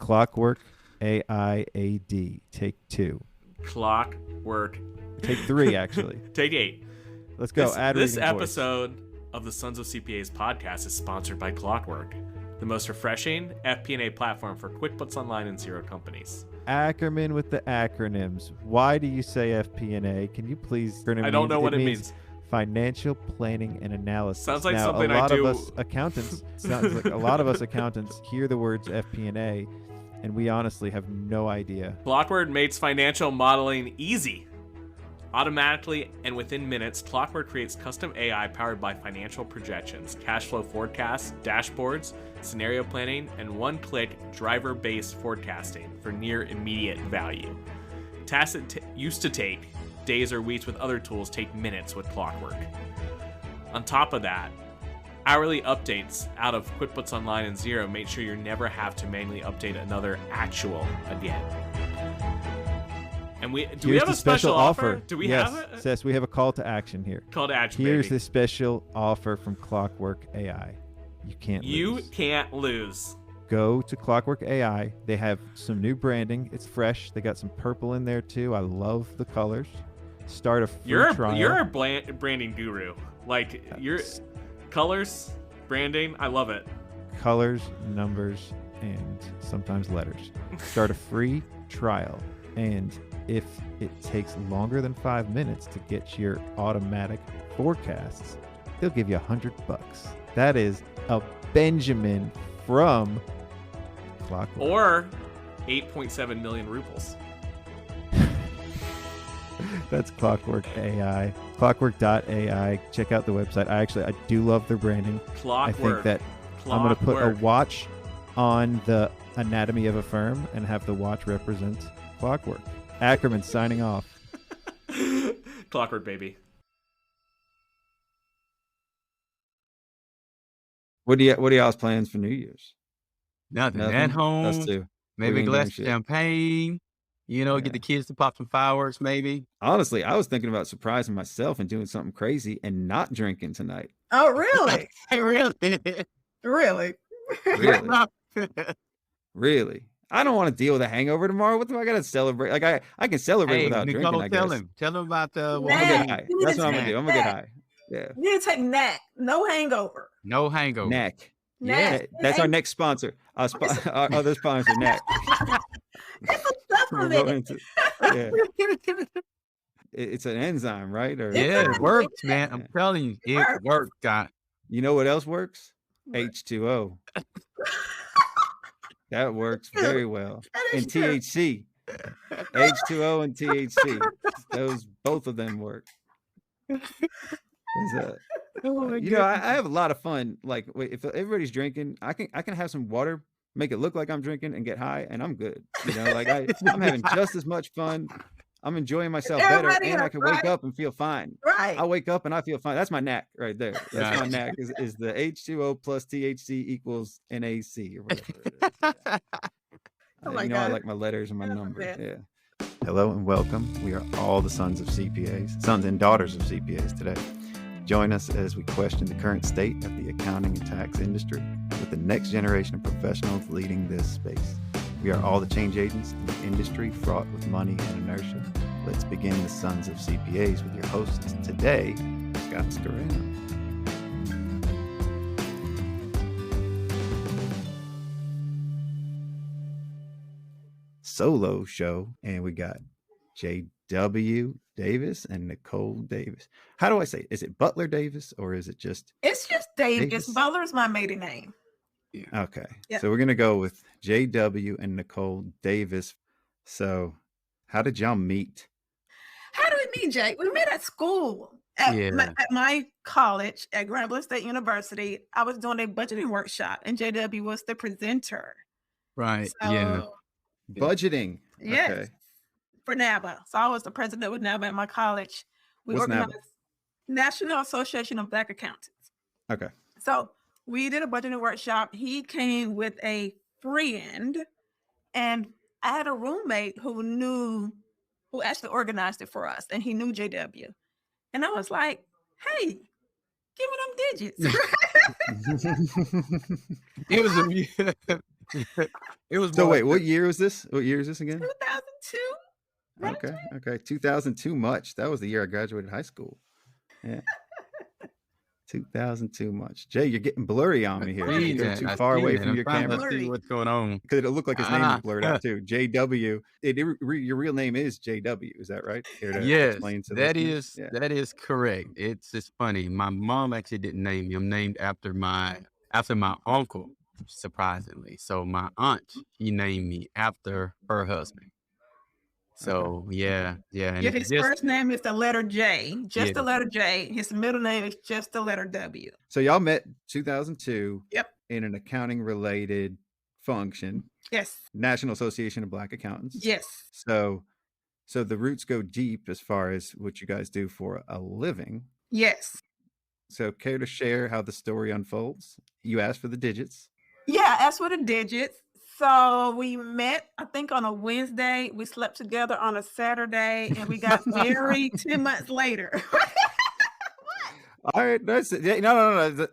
Clockwork AIAD. Take 2. Clockwork. Take 3, actually. Take 8. Let's go. This episode of the Sons of CPAs podcast is sponsored by Clockwork, the most refreshing FP&A platform for QuickBooks Online and Zero companies. Ackerman with the acronyms. Why do you say FP&A? Can you please? I don't know what it means. Financial planning and analysis. Sounds like now, something a lot I do. of us accountants. Sounds like a lot of us accountants hear the words FP&A, and we honestly have no idea. Clockwork makes financial modeling easy. Automatically and within minutes, Clockwork creates custom AI powered by financial projections, cash flow forecasts, dashboards, scenario planning, and one-click driver-based forecasting for near immediate value. Tasks that used to take days or weeks with other tools take minutes with Clockwork. On top of that, hourly updates out of QuickBooks Online and Zero make sure you never have to manually update another actual again. And we have a special offer? Do we have it? Yes, we have a call to action here. Call to action, Here's baby. the special offer from Clockwork AI. You can't lose. You can't lose. Go to Clockwork AI. They have some new branding. It's fresh. They got some purple in there too. I love the colors. Start a free trial. You're a branding guru. Like, your colors, branding, I love it. Colors, numbers, and sometimes letters. Start a free trial. And if it takes longer than 5 minutes to get your automatic forecasts, they'll give you $100. That is a Benjamin from Clockwork. Or 8.7 million rubles. That's Clockwork AI. Clockwork.ai. Check out the website. I do love their branding. Clockwork. I think that I'm going to put a watch on the anatomy of a firm and have the watch represent Clockwork. Ackerman signing off. Clockwork, baby. What are y'all's plans for New Year's? Nothing. At home. Us too. Maybe a glass of shit. champagne. Get the kids to pop some fireworks, maybe. Honestly, I was thinking about surprising myself and doing something crazy and not drinking tonight. Oh, really? Really? Really? Really? I don't want to deal with a hangover tomorrow. What do I got to celebrate? Like I can celebrate without Nicole, drinking, I guess. Tell him about the I'm gonna get high. That's what I'm gonna do. I'm gonna get high. Yeah. You need to take NAC. No hangover. No hangover. NAC. NAC. That's our next sponsor. Our other sponsor, NAC. It's a supplement. Yeah. It's an enzyme, right? Or, Yeah, it works, man. I'm telling you, it works, God. You know what else works? H2O. That works very well. And THC. H2O and THC. Both of them work. I have a lot of fun. Like, if everybody's drinking, I can have some water, make it look like I'm drinking, and get high, and I'm good. I'm having just as much fun. I'm enjoying myself better, and I can wake up and feel fine. Right. I wake up and I feel fine. That's my NAC right there. That's my NAC is the H2O plus THC equals NAC or whatever. I like my letters and my numbers. Yeah. Hello and welcome. We are all the sons of CPAs, sons and daughters of CPAs today. Join us as we question the current state of the accounting and tax industry with the next generation of professionals leading this space. We are all the change agents in an industry fraught with money and inertia. Let's begin the Sons of CPAs with your hosts today, Scott Scarano. Solo show, and we got J.W. Davis and Nicole Davis. How do I say it? Is it Butler Davis or is it just? It's just Davis. Butler's my maiden name. Yeah. Okay. Yep. So we're going to go with J.W. and Nicole Davis. So how did y'all meet? How did we meet, Jake? We met at school. At my college at Grambling State University. I was doing a budgeting workshop and JW was the presenter. Right. So, Budgeting. Yes. Okay. For NABA. So I was the president with NABA at my college. We What's organized NABA? National Association of Black Accountants. Okay. So we did a budgeting workshop. He came with a friend, and I had a roommate who actually organized it for us, and he knew JW. And I was like, hey, give me them digits. It was It was So more wait, like what year was this? What year is this again? 2002. Right? Okay. 2002 much. That was the year I graduated high school. Yeah. 2002 much. Jay, you're getting blurry on me here. Did you go too I far seen away that. from I'm your trying to camera? see what's going on. Because it looked like his name was blurred out Ah, too. JW. Your real name is JW. Is that right? Care to yes, explain to that listeners? is that is correct. It's just funny. My mom actually didn't name me. I'm named after my uncle, surprisingly. So my aunt, she named me after her husband. Okay. So yeah, and Yeah, it's his just first name is the letter J, just the yeah, letter J. His middle name is just the letter W. So y'all met 2002 Yep. in an accounting related function, Yes. National Association of Black Accountants. Yes. So the roots go deep as far as what you guys do for a living. Yes. So care to share how the story unfolds? You asked for the digits. Yeah, as for the digits, so we met, I think, on a Wednesday. We slept together on a Saturday, and we got married 10 months later. All right, that's it. Yeah, no.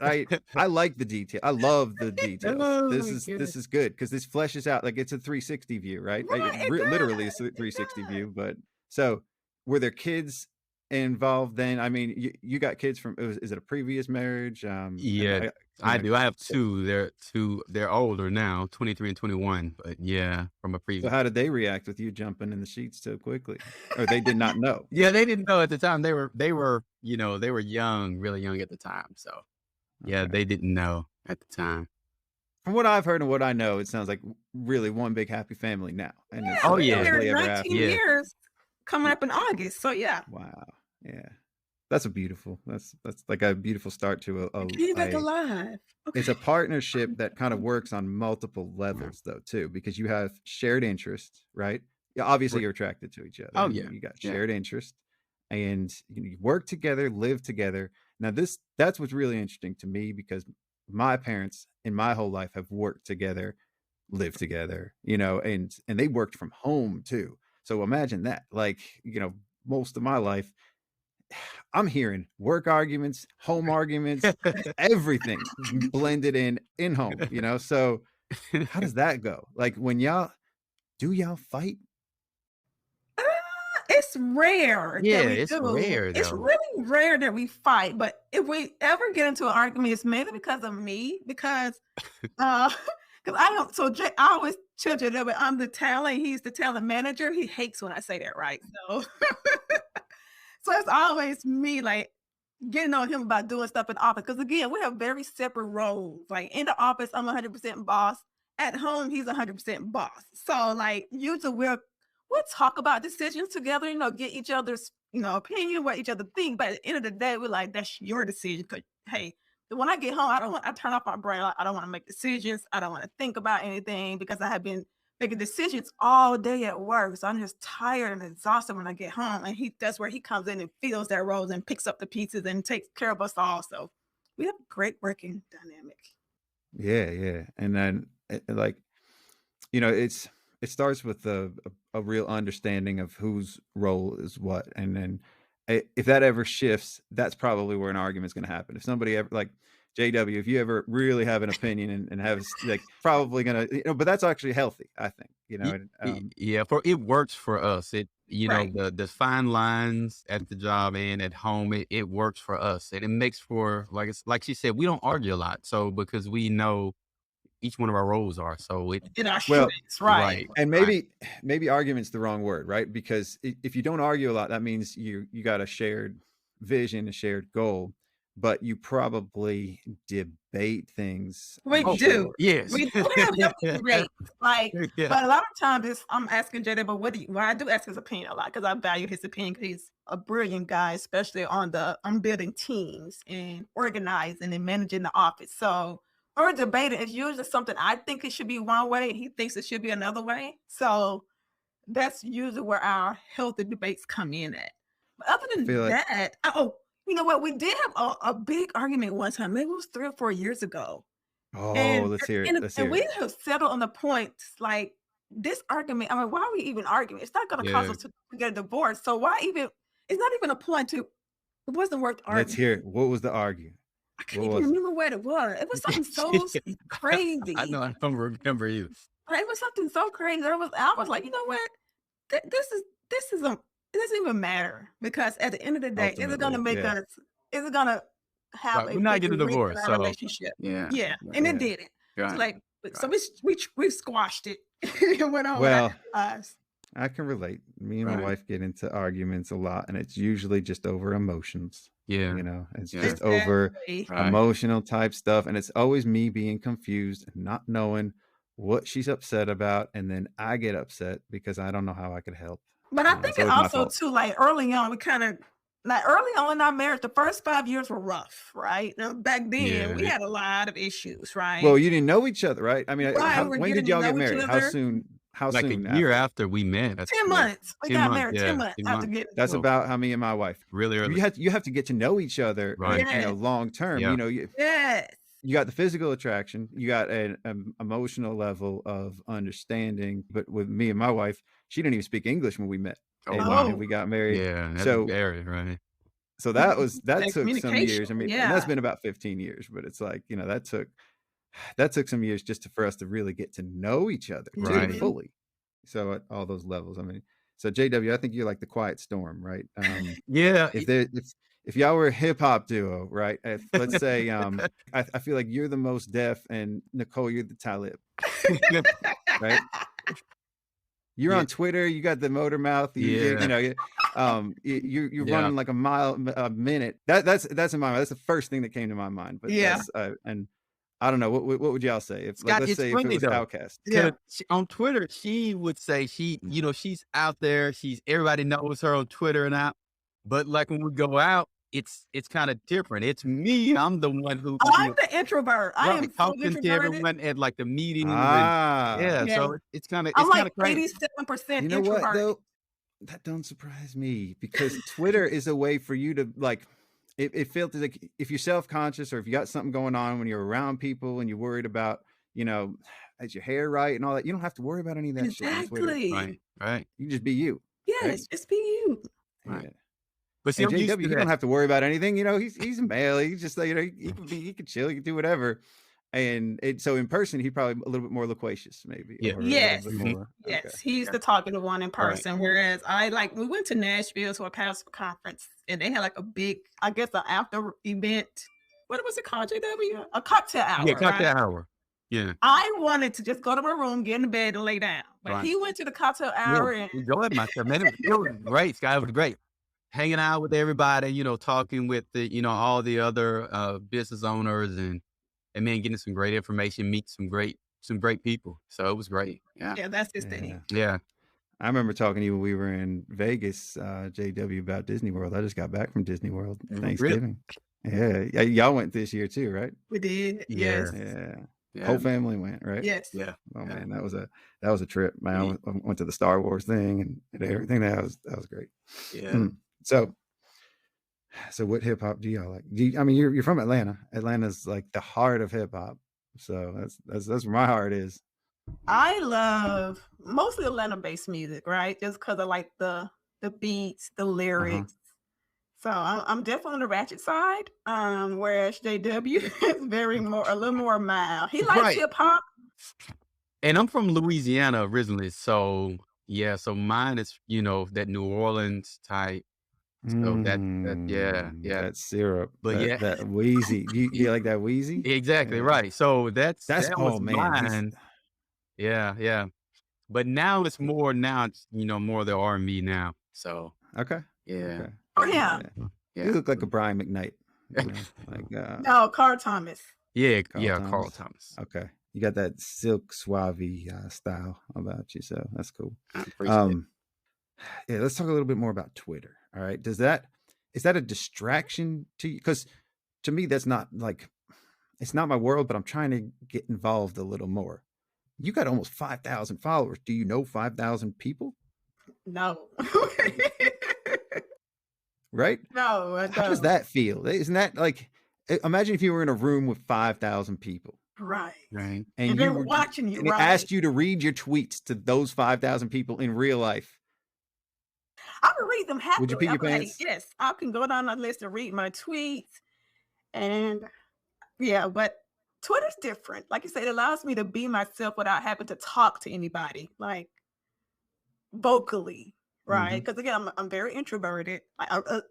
I like the detail. I love the details. Oh This my is goodness. good because this fleshes out like it's a 360 view, right? Right, it Literally, does. it's a It 360 does. view. But so were there kids involved then? I mean, you got kids from is it a previous marriage? Yeah, I do. I have two. They're older now, 23 and 21. But yeah, from a So previous. how did they react with you jumping in the sheets so quickly, or they did not know? Yeah, they didn't know at the time. They were they were young, really young at the time. So yeah, Okay. they didn't know at the time. From what I've heard and what I know, it sounds like really one big happy family now, and it's Yeah, Oh we've been yeah, married happily ever 19 after. yeah. years coming up in August. So yeah, Wow. Yeah. That's like a beautiful start to I came back a alive. it's Okay. a partnership that kind of works on multiple levels though too, because you have shared interest, right? Yeah, obviously Right. you're attracted to each other. Oh and yeah, You got yeah. shared interest and you work together, live together. Now that's what's really interesting to me because my parents in my whole life have worked together, lived together, and they worked from home too. So imagine that. Like, most of my life I'm hearing work arguments, home arguments, everything blended in home, So how does that go? Like when y'all fight? Uh, it's rare Yeah, that we it's do. rare It's though. really rare that we fight. But if we ever get into an argument, it's mainly because of me. Because because I don't. So I always tell you that I'm the talent. He's the talent manager. He hates when I say that, right? So so it's always me, like getting on him about doing stuff in the office. Because again, we have very separate roles. Like in the office, I'm 100% boss. At home, he's 100% boss. So like usually we'll talk about decisions together, get each other's, opinion, what each other think. But at the end of the day, we're like, that's your decision. Because hey, when I get home, I turn off my brain. Like, I don't want to make decisions. I don't want to think about anything because I have been making decisions all day at work. So I'm just tired and exhausted when I get home. And that's where he comes in and fills that roles and picks up the pieces and takes care of us all. So we have a great working dynamic. Yeah. And then like, it starts with a real understanding of whose role is what. And then if that ever shifts, that's probably where an argument's going to happen. If somebody ever like JW, if you ever really have an opinion and have like probably going to, but that's actually healthy, I think, Yeah, for it works for us. It Right. the fine lines at the job and at home, it works for us. And it makes for like she said, we don't argue a lot. So because we know each one of our roles are. So it In our well, strengths, right. and right. maybe argument's the wrong word, right? Because if you don't argue a lot, that means you got a shared vision, a shared goal, but you probably debate things, We I'm Oh, do. sure. yes. We do have healthy debates. Like, Yeah. but a lot of times I'm asking JD, but well, I do ask his opinion a lot because I value his opinion because he's a brilliant guy, especially on building teams and organizing and managing the office. So or debating is usually something I think it should be one way and he thinks it should be another way. So that's usually where our healthy debates come in at. But other I feel than like, that, you know what? We did have a big argument one time. Maybe it was 3 or 4 years ago. And let's hear it. and Let's and hear we it. have settled on the points like this argument. I mean, why are we even arguing? It's not going to cause Yeah. us to get a divorce. So why even? It's not even a point to. It wasn't worth Let's arguing. hear it. What was the argument? I can't What even was it? remember what it was. It was something so crazy. I know I don't remember either. It was something so crazy. I was like, you know what? This is a it doesn't even matter because at the end of the day, is it gonna Ultimately, make yeah. us? Is it gonna have Right. a We're not big getting rift in divorced, our so relationship? yeah. Yeah, Right. and Yeah. it didn't. It's Right. like so Right. we squashed it. It went on Well, without us. I can relate. Me and my Right. wife get into arguments a lot, and it's usually just over emotions. Yeah. You know, it's Yeah. just over Exactly. Right. emotional type stuff. And it's always me being confused and not knowing what she's upset about. And then I get upset because I don't know how I could help. But I It's think it always my also fault. too, like early on, we kind of like early on in our marriage, the first 5 years were rough, right? Now, back then, we Yeah. had a lot of issues, right? Well, you didn't know each other, right? I mean, Right, we're when getting did to y'all get know each married? How other. soon? How Like a soon year after? after we met. That's 10 correct. months. We 10 got months. married 10 Yeah. months 10 after months. getting That's So about how me and my wife. really early. You have to get to know each other, Right. and, you know, Yes. long term. Yeah. You know, Yes. you got the physical attraction, you got an emotional level of understanding. But with me and my wife, she didn't even speak English when we met, Oh and wow. we got married. Yeah. That's So very right. that That took some years. I communication. mean, and that's Yeah. been about 15 years. But it's like, you know, that took some years just for us to really get to know each other too Right. Mhm. fully. So at all those levels, I mean, so JW, I think you're like the quiet storm, right? Yeah. If y'all were a hip hop duo, right? Let's say, I feel like you're the most deaf, and Nicole, you're the Talib, right? You're Yeah. on Twitter. You got the motor mouth. You Yeah. know, you're Yeah. running like a mile a minute. That's in my mind. That's the first thing that came to my mind. But Yeah. that's and I don't know what would y'all say if Scott, let's it's say if it funny was though. Outcast. Yeah. On Twitter, she would say she's out there. Everybody knows her on Twitter and out. But like when we go out, it's kind of different. It's me. I'm the one who I'm the introvert. I am so talking to introverted. everyone at like the meetings. And, Ah, yeah, Yeah. so it's kind of I'm like crazy. 87% you know what introverted. though? That don't surprise me because Twitter is a way for you to like. It feels like if you're self-conscious or if you got something going on when you're around people and you're worried about, you know, is your hair right and all that, you don't have to worry about any of that shit on Twitter. Exactly. Right. You can just be you. Yes, just be you. Right. Yeah. But see, And I'm used JW, to he don't that. have to worry about anything. You know, he's a male. He just, you know, he can chill, he can do whatever. And so in person, he's probably a little bit more loquacious, maybe. Yeah. Or Yes. a little bit more. Yes, Okay. he's Yeah. the talkative one in Right. person. Whereas we went to Nashville to a pastor conference and they had like a big, I guess, an after event. What was it called, JW? A cocktail hour. Yeah, cocktail right? hour. Yeah. I wanted to just go to my room, get in bed, and lay down. But Right. he went to the cocktail hour and Enjoyed myself, man. It was great, Scott. It was great. Hanging out with everybody, you know, talking with all the other business owners and man, getting some great information, meet some great people. So it was great. Yeah. yeah, that's his thing. Yeah. I remember talking to you when we were in Vegas, JW, about Disney World. I just got back from Disney World Thanksgiving. Really? Yeah. Y'all went this year too, right? We did. Yeah. Yes. Yeah. Whole family went, right? Yes. Yeah. Oh Yeah. man, that was a trip, man. I went to the Star Wars thing and everything. That was great. Yeah. So what hip hop do y'all like? I mean, you're from Atlanta. Atlanta's like the heart of hip hop. So that's where my heart is. I love mostly Atlanta-based music, right? Just because I like the beats, the lyrics. So I'm definitely on the ratchet side. Whereas JW is a little more mild. He likes Right. hip hop. And I'm from Louisiana originally. So yeah, so mine is, that New Orleans type. So yeah. That syrup, But yeah. that wheezy. You like that wheezy? Exactly. Yeah. Right. So that oh was man. mine. Yeah. But now it's more more the R&B now. So Okay. yeah. Okay. Oh yeah. You look like a Brian McKnight. You know? Like No, Carl Thomas. Yeah. Carl Carl Thomas. Okay. You got that silk suave style about you, so that's cool. I appreciate it. Yeah, let's talk a little bit more about Twitter. All right. Is that a distraction to you? Because to me, that's not like, it's not my world, but I'm trying to get involved a little more. You got almost 5,000 followers. Do you know 5,000 people? No. Right? No, I How does don't. that feel? Isn't that like, imagine if you were in a room with 5,000 people Right. Right. And they're watching you, and it right? asked you to read your tweets to those 5,000 people in real life. I would read them happily. Would you pee your I'm like, pants? yes, I can go down the list and read my tweets. And Yeah, but Twitter's different. Like you said, it allows me to be myself without having to talk to anybody, like vocally, right? Hmm. Because again, I'm very introverted.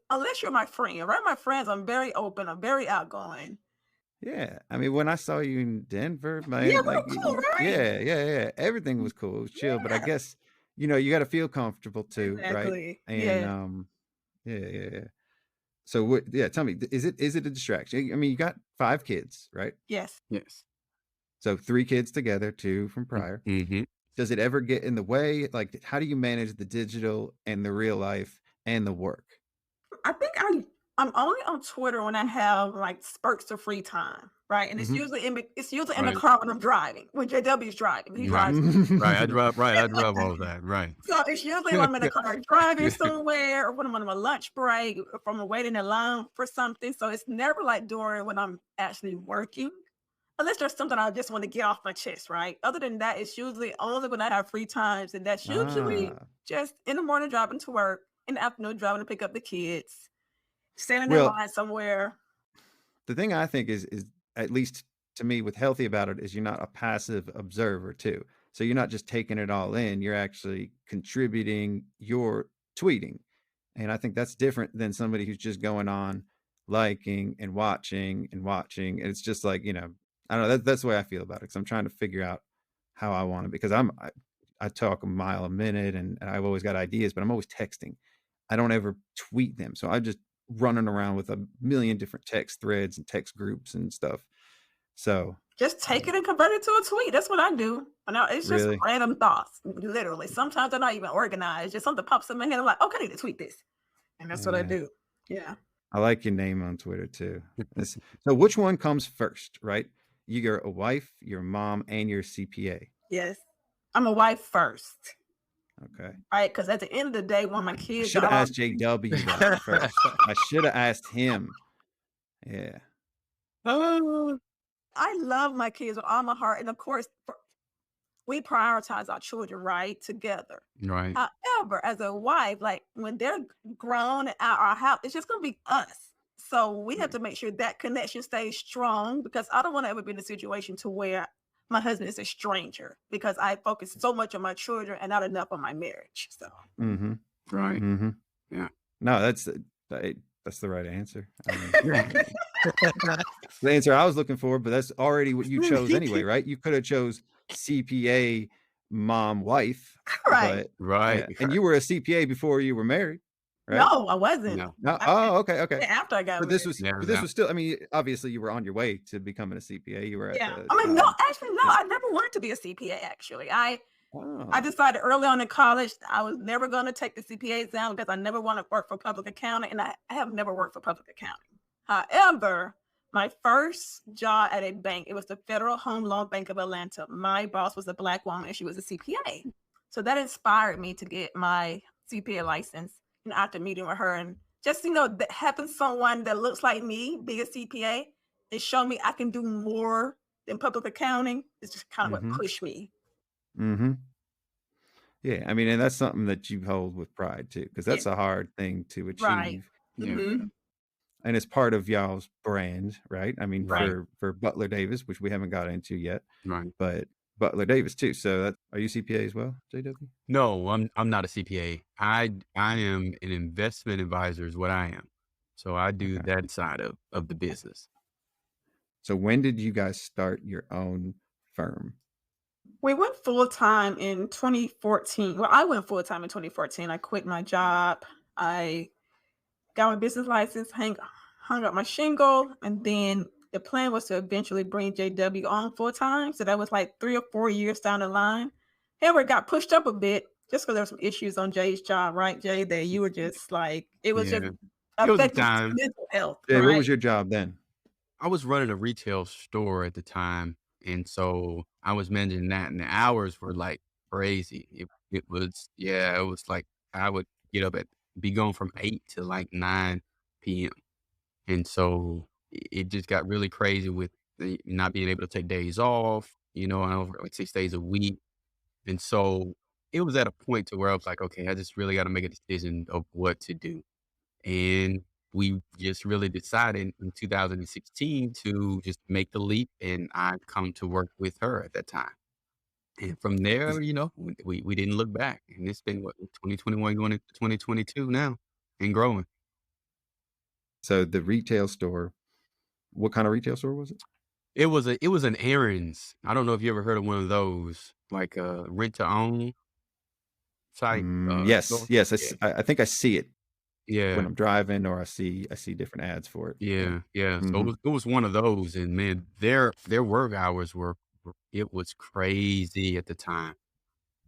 Unless you're my friend, around my friends, I'm very open. I'm very outgoing. Yeah, I mean, when I saw you in Denver, Yeah, man, we like, were cool, right? yeah, everything was cool, it was chill. But I Yeah, guess you got to feel comfortable too, right? exactly. And Yeah. yeah. So what? Yeah, tell me, is it a distraction? I mean, you got 5 kids, right? Yes. Yes. So 3 kids together, 2 from prior. Mm-hmm. Does it ever get in the way? Like, how do you manage the digital and the real life and the work? I think I'm only on Twitter when I have like spurts of free time, right? And Hmm. it's usually in the Right. car when I'm driving. When JW is driving, he Right. drives. Right. I drive all of that. Right. So it's usually when I'm in the car driving somewhere or when I'm on my lunch break or if I'm waiting in line for something. So it's never like during when I'm actually working. Unless there's something I just want to get off my chest, right? Other than that, it's usually only when I have free times, and that's usually Ah, just in the morning driving to work, in the afternoon driving to pick up the kids, standing in well, line somewhere. the thing I think is at least to me with healthy about it is you're not a passive observer too. So you're not just taking it all in, you're actually contributing, you're tweeting. And I think that's different than somebody who's just going on liking and watching and watching. And it's just like, I don't know, that's the way I feel about it. Because I'm trying to figure out how I want to, because I talk a mile a minute and I've always got ideas, but I'm always texting. I don't ever tweet them. So I'm just running around with a million different text threads and text groups and stuff. So Just take it and convert it to a tweet. That's what I do. And it's just really, random thoughts, literally. Sometimes they're not even organized. Just something pops in my head. I'm like, okay, I need to tweet this. And that's what I yeah, do. Yeah. I like your name on Twitter too. So which one comes first, right? You're a wife, you're a mom, and you're a CPA. Yes. I'm a wife first, Okay. right? Because at the end of the day, when my I kids should have are asked JW that first. I should have asked him. Yeah. Oh, I love my kids with all my heart. And of course, we prioritize our children, right? Together. right. However, as a wife, like when they're grown at our house, it's just going to be us. So we have to make sure that connection stays strong because I don't want to ever be in a situation to where my husband is a stranger because I focus so much on my children and not enough on my marriage. So Mm-hmm. Right. Mm-hmm. Yeah. No, that's the right answer. I mean, the answer I was looking for, but that's already what you chose anyway, right? You could have chose CPA, mom, wife, right. but Right. and you were a CPA before you were married, right? No, I wasn't. No. No, I- okay. After I got But this married. was, Never but this know. was still. I mean, obviously, you were on your way to becoming a CPA. You were at Yeah. the. I mean, no, actually, no, I never wanted to be a CPA, actually. I Oh, decided early on in college I was never going to take the CPA exam because I never want to work for public accounting, and I have never worked for public accounting. However, my first job at a bank, it was the Federal Home Loan Bank of Atlanta. My boss was a Black woman, and she was a CPA. So that inspired me to get my CPA license. And after meeting with her, and just having someone that looks like me be a CPA, it showed me I can do more than public accounting. It's just kind of what mm-hmm, pushed me. mm-hmm. Yeah, I mean, and that's something that you hold with pride too, because Yeah. that's a hard thing to Right. achieve. Yeah. Mhm. And it's part of y'all's brand, right? I mean, Right. for Butler Davis, which we haven't got into yet, Right. but Butler Davis too. So are you CPA as well, JW? No, I'm not a CPA. I am an investment advisor is what I am. So I do Okay. that side of the business. So when did you guys start your own firm? We went full time in 2014. Well, I went full time in 2014. I quit my job. I got my business license, hung up my shingle, and then the plan was to eventually bring JW on full time. So that was like 3 or 4 years down the line. However, it got pushed up a bit just because there were some issues on Jay's job, right, Jay? That you were just like it was Yeah. just It was a affecting time. mental health, Jay, what right? was your job then? I was running a retail store at the time, and so I was managing that, and the hours were like crazy. It was it was like I would get up at be gone from 8 to like 9 p.m. And so it just got really crazy with the not being able to take days off, and over like 6 days a week. And so it was at a point to where I was like, okay, I just really got to make a decision of what to do. And we just really decided in 2016 to just make the leap, and I come to work with her at that time. And from there, we didn't look back, and it's been what 2021 going into 2022 now, and growing. So the retail store, what kind of retail store was it? It was an errands. I don't know if you ever heard of one of those, like rent to own type Yes, store. yes. Yeah, I think I see it when yeah. I'm driving, or I see different ads for it. Yeah. Yeah, yeah. So Hmm. it was one of those, and man, their work hours it was crazy at the time,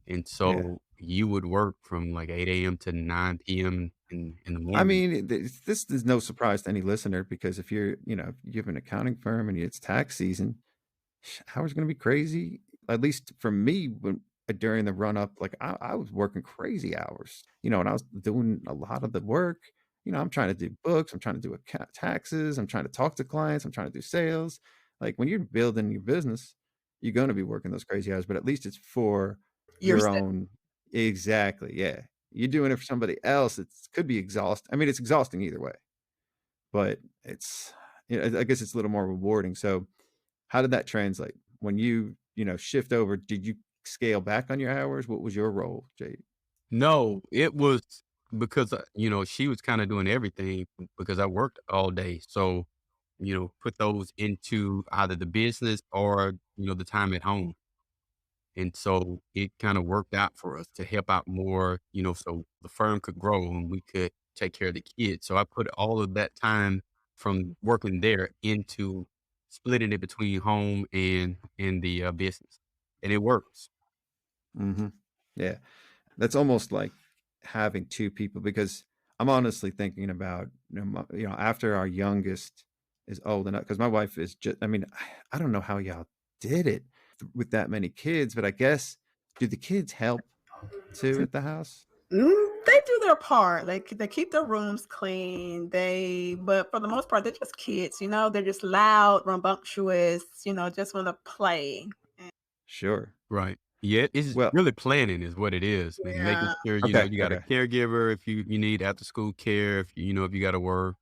and Yeah. so you would work from like 8 a.m. to 9 p.m. in the I morning. mean, this is no surprise to any listener, because if you're, if you have an accounting firm and it's tax season, hours going to be crazy. At least for me, when during the run up, like I was working crazy hours, and I was doing a lot of the work. I'm trying to do books, I'm trying to do taxes, I'm trying to talk to clients, I'm trying to do sales. Like when you're building your business, you're going to be working those crazy hours, but at least it's for You're your set. own. Exactly. Yeah. You're doing it for somebody else. It could be exhausting. I mean, it's exhausting either way, but it's, I guess it's a little more rewarding. So, how did that translate when you shift over? Did you scale back on your hours? What was your role, Jade? No, it was because she was kind of doing everything because I worked all day, so put those into either the business or the time at home. And so it kind of worked out for us to help out more, so the firm could grow and we could take care of the kids. So I put all of that time from working there into splitting it between home and the business, and it works. Hmm. Yeah, that's almost like having two people, because I'm honestly thinking about after our youngest is old enough, because my wife is just. I mean, I don't know how y'all did it with that many kids, but I guess, do the kids help too at the house? They do their part. They keep their rooms clean. But for the most part, they're just kids. They're just loud, rambunctious. Just want to play. Sure. Right. Yeah, it's Well, really planning is what it is, man. Making Yeah. sure, okay, you got a okay. caregiver if you need after school care, if if you got to work,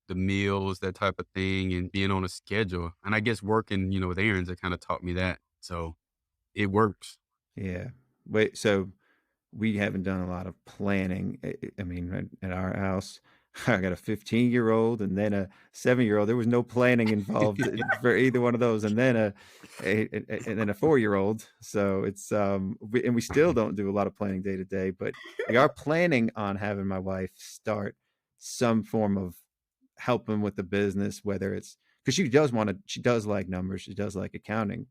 the meals, that type of thing, and being on a schedule. And I guess working, with errands, it kind of taught me that. So it works. Yeah. Wait, so we haven't done a lot of planning. I mean, at our house, I got a 15-year-old and then a 7-year-old. There was no planning involved for either one of those, and then and then a 4-year-old. So it's and we still don't do a lot of planning day to day, but we are planning on having my wife start some form of helping with the business, whether it's because she does like numbers, she does like accounting.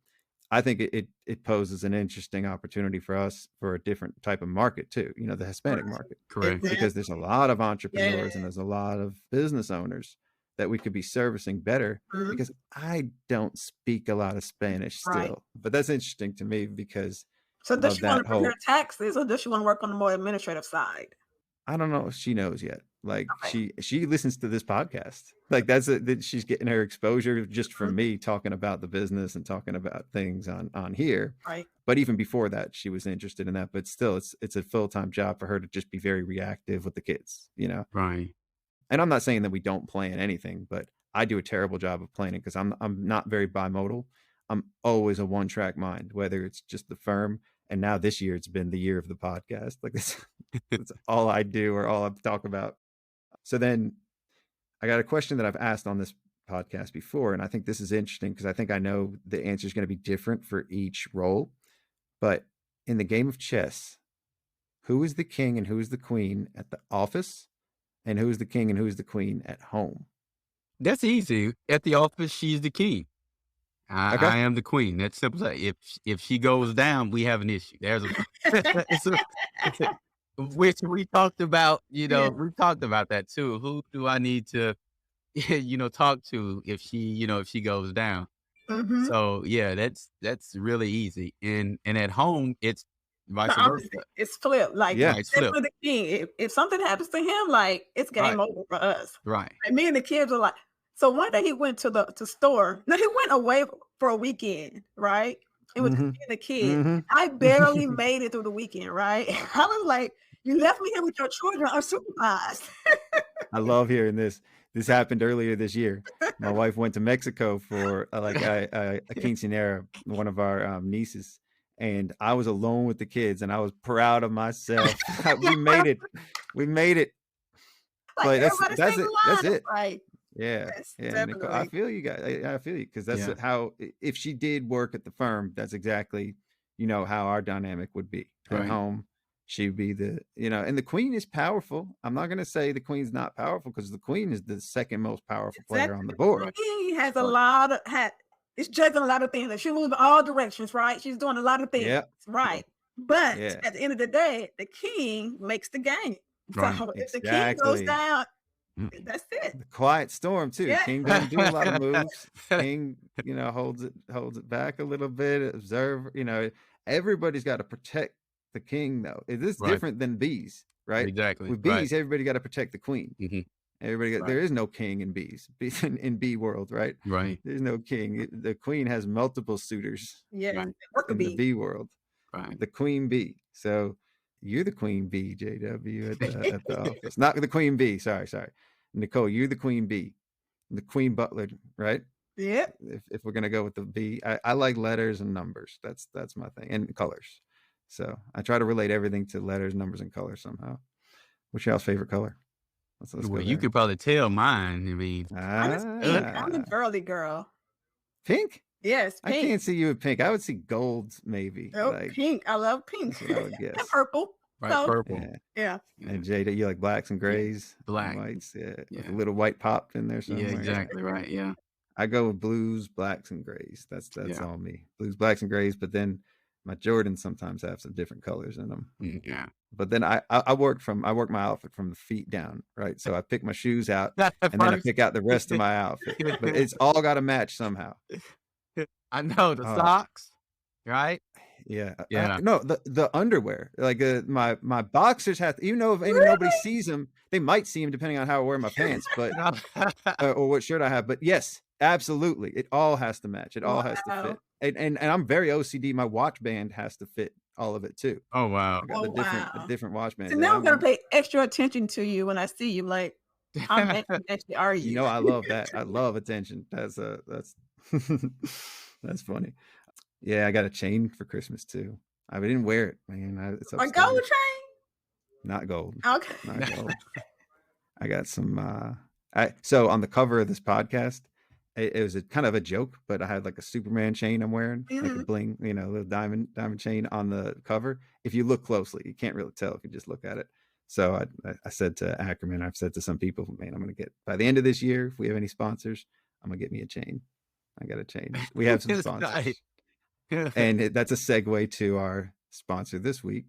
I think it poses an interesting opportunity for us for a different type of market too, the Hispanic Right. market, Correct. Exactly. because there's a lot of Yeah. entrepreneurs and there's a lot of business owners that we could be servicing better, Mhm. because I don't speak a lot of Spanish Right. still. But that's interesting to me because So does of she want that to prepare whole. taxes, or does she want to work on the more administrative side? I don't know if she knows yet. Like Okay. she listens to this podcast. Like that she's getting her exposure just Mhm. from me talking about the business and talking about things on here. Right. But even before that, she was interested in that. But still, it's a full-time job for her to just be very reactive with the kids. Right. And I'm not saying that we don't plan anything, but I do a terrible job of planning because I'm not very bimodal. I'm always a one-track mind, whether it's just the firm, and now this year it's been the year of the podcast. Like that's all I do or all I talk about. So then I got a question that I've asked on this podcast before, and I think this is interesting because I think I know the answer is going to be different for each role. But in the game of chess, who is the king and who is the queen at the office, and who is the king and who is the queen at home? That's easy. At the office, she's the king. Okay. I am the queen. That's simple. If she goes down, we have an issue. There's a it's a which we talked about. Yeah. We talked about that too. Who do I need to talk to if she goes down? Mm-hmm. So yeah, that's really easy. And at home, it's vice The versa. opposite. It's flipped. Like Yeah. Right, it's flip. definitely the king. If something happens to him, like it's Right, game over for us. right, Like me and the kids are like. So one day he went to the store. No, he went away for a weekend, right? It was just Mm-hmm. me and the kids. I barely Mm-hmm. made it through the weekend, right? I was like, "You left me here with your children unsupervised." I love hearing this. This happened earlier this year. My wife went to Mexico for a quinceanera, one of our nieces, and I was alone with the kids, and I was proud of myself. We made it. We made it. Like But that's sing it. along, That's it. right? Yeah. Yes, Yeah. Nicole, I definitely. feel you guys. I feel you because that's Yeah. how, if she did work at the firm, that's exactly, how our dynamic would be at Right. home. She'd be and the queen is powerful. I'm not going to say the queen's not powerful because the queen is the second most powerful player on the board. He has a But- lot of it's juggling a lot of things. She moves in all directions, right? She's doing a lot of things, Yeah. right? But Yeah. at the end of the day, the king makes the game. Right. So if the king goes Exactly. down, that's it. The quiet storm too. Yeah. King doesn't do a lot of moves. King, holds it back a little bit. Observe. Everybody's got to protect the king though. It is Right. different than bees, right? Exactly. With Right. bees, everybody got to protect the queen. Mhm. Everybody, there is no king in bees. In bee world, right? Right. There's no king. The queen has multiple suitors Yeah, Right. worker in the bee. bee world. Right. The queen bee. So you're the queen bee, JW, at the office. Not the queen bee. Sorry. Nicole, you're the queen bee. The queen butler, right? Yep. If we're gonna go with the bee, I like letters and numbers. That's my thing, and colors. So I try to relate everything to letters, numbers, and colors somehow. What's y'all's favorite color? Let's Well, go you there. could probably tell mine. I mean, I'm a girly girl. Pink. Yes, I pink. can't see you with pink. I would see gold, maybe. Oh, Like, pink. I love pink. that's what I would And guess. purple. right, So, purple. Yeah. yeah. And Jada, you like blacks and grays, and Black. whites, with Yeah. a little white popped in there somewhere. Yeah, exactly. Right. Yeah. I go with blues, blacks, and grays. That's Yeah. all me. Blues, blacks, and grays. But then my Jordans sometimes have some different colors in them. Yeah. But then I work my outfit from the feet down, right? So I pick my shoes out and then I pick out the rest of my outfit. But it's all got to match somehow. I know the Oh. socks, right? Yeah. Yeah. No, the underwear, like my boxers have. Even though if nobody sees them, they might see them depending on how I wear my pants, but or what shirt I have. But yes, absolutely, it all has to match. It all has to fit. And I'm very OCD. My watch band has to fit all of it too. Oh wow. I got the different watch bands. So now I'm gonna pay extra attention to you when I see you. Like, how actually are you? I love that. I love attention. That's that's funny. Yeah, I got a chain for Christmas too. I didn't wear it, man. It's A upstairs. gold chain? Not gold. Okay. Not gold. I got some. So on the cover of this podcast, it was a kind of a joke, but I had like a Superman chain I'm wearing, like a bling, little diamond chain on the cover. If you look closely, you can't really tell if you just look at it. So I said to Ackerman, I've said to some people, man, I'm gonna get by the end of this year, if we have any sponsors, I'm gonna get me a chain. I got a chain. We have some It's sponsors. nice. And that's a segue to our sponsor this week.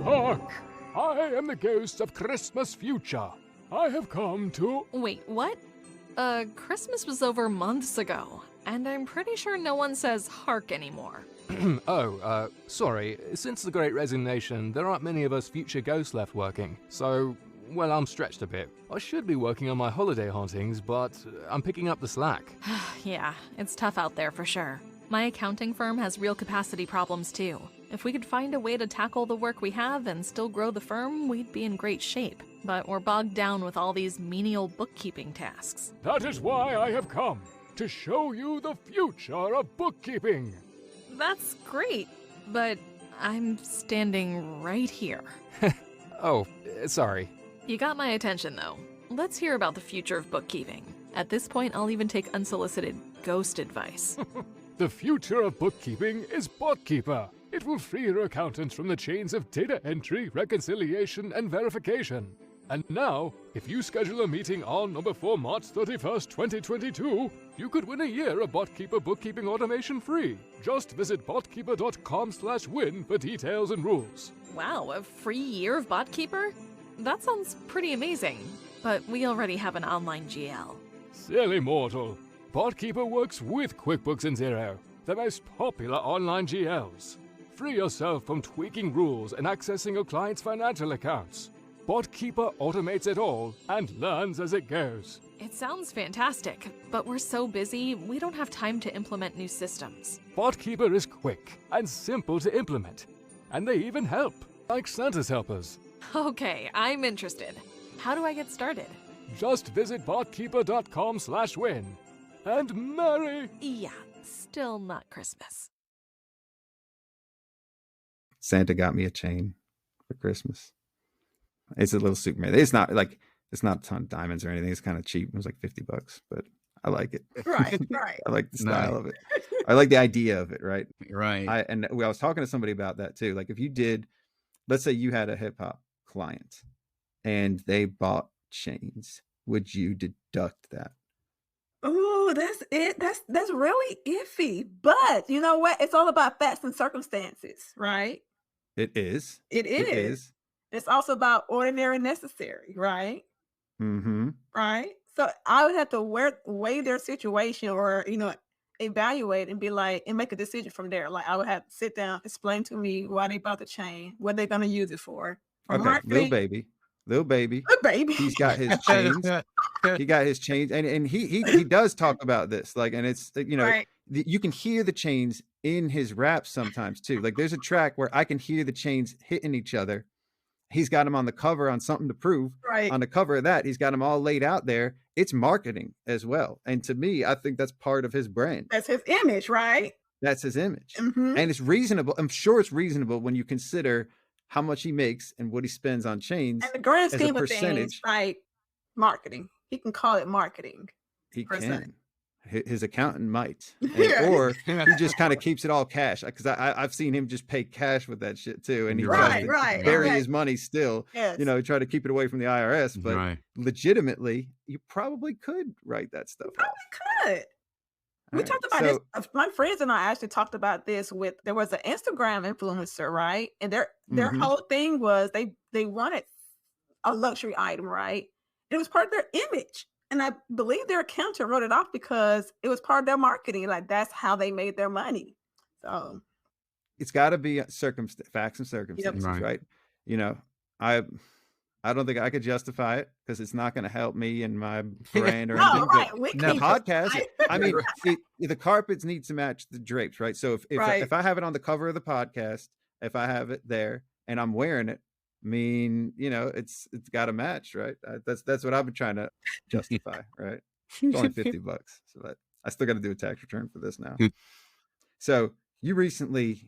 Hark! I am the ghost of Christmas future. I have come to... Wait, what? Christmas was over months ago, and I'm pretty sure no one says hark anymore. Sorry. Since the Great Resignation, there aren't many of us future ghosts left working. So, well, I'm stretched a bit. I should be working on my holiday hauntings, but I'm picking up the slack. Yeah, it's tough out there for sure. My accounting firm has real capacity problems too. If we could find a way to tackle the work we have and still grow the firm, we'd be in great shape. But we're bogged down with all these menial bookkeeping tasks. That is why I have come, to show you the future of bookkeeping. That's great, but I'm standing right here. Oh, sorry. You got my attention though. Let's hear about the future of bookkeeping. At this point, I'll even take unsolicited ghost advice. The future of bookkeeping is BotKeeper. It will free your accountants from the chains of data entry, reconciliation, and verification. And now, if you schedule a meeting on or before March 31st, 2022, you could win a year of BotKeeper bookkeeping automation free. Just visit botkeeper.com/win for details and rules. Wow, a free year of BotKeeper? That sounds pretty amazing. But we already have an online GL. Silly mortal. BotKeeper works with QuickBooks and Xero, the most popular online GLs. Free yourself from tweaking rules and accessing your client's financial accounts. BotKeeper automates it all and learns as it goes. It sounds fantastic, but we're so busy, we don't have time to implement new systems. BotKeeper is quick and simple to implement, and they even help. like Santa's helpers. Okay, I'm interested. How do I get started? Just visit botkeeper.com/win. And Merry... Yeah, still not Christmas. Santa got me a chain for Christmas. It's a little Superman. It's not a ton of diamonds or anything. It's kind of cheap. It was like $50, but I like it. Right. I like the style Nice. of it. I like the idea of it, right? Right. I was talking to somebody about that too. Like if you did, let's say you had a hip hop client and they bought chains, would you deduct that? Oh, that's it. That's really iffy. But you know what? It's all about facts and circumstances, right? It is. It is. It's also about ordinary and necessary, right? Mm-hmm. Right. So I would have to weigh their situation or, evaluate and be like, and make a decision from there. Like I would have to sit down, explain to me why they bought the chain, what they're going to use it for. Okay. Little baby. Good baby. He's got his chains. He got his chains, and he does talk about this, like, and it's Right. you can hear the chains in his raps sometimes too. Like there's a track where I can hear the chains hitting each other. He's got them on the cover on Something to Prove. Right. On the cover of that, he's got them all laid out there. It's marketing as well, and to me, I think that's part of his brand. That's his image, right? That's his image, Mhm. and it's reasonable. I'm sure it's reasonable when you consider how much he makes and what he spends on chains. And the grand as a scheme of things, percentage. like marketing. He can call it marketing. He per se. can. His accountant might, Yeah. or he just kind of keeps it all cash. Because I've seen him just pay cash with that shit too, and he tries Right, to right, bury right. his money still. Yes. Try to keep it away from the IRS. But Right. legitimately, you probably could write that stuff off. Could. We All talked right, about so- this. My friends and I actually talked about this there was an Instagram influencer, right? And their Mhm. whole thing was they wanted a luxury item, right? It was part of their image. And I believe their accountant wrote it off because it was part of their marketing. Like that's how they made their money. So It's got to be facts and circumstances, Right. right? I don't think I could justify it because it's not going to help me and my brand or no, anything. but right. We the can't podcast, right? I mean, the carpets need to match the drapes, right? So Right. if I have it on the cover of the podcast, if I have it there and I'm wearing it, I mean, it's got to match, right? That's what I've been trying to justify, right? It's only $50, so I still got to do a tax return for this now. So you recently,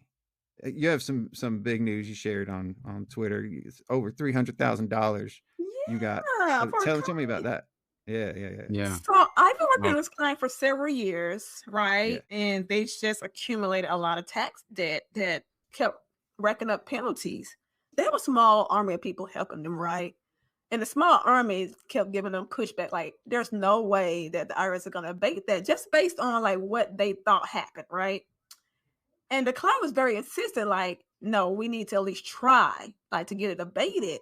you have some big news you shared on Twitter. It's over $300,000 you got. Yeah, for a Tell me about client. that. Yeah. Yeah. So I've been working Wow. with this client for several years, right? And they just accumulated a lot of tax debt that kept racking up penalties. They have a small army of people helping them, right? And the small armies kept giving them pushback. Like, there's no way that the IRS is going to abate that, just based on like what they thought happened, right? And the client was very insistent, like, no, we need to at least try, like, to get it abated.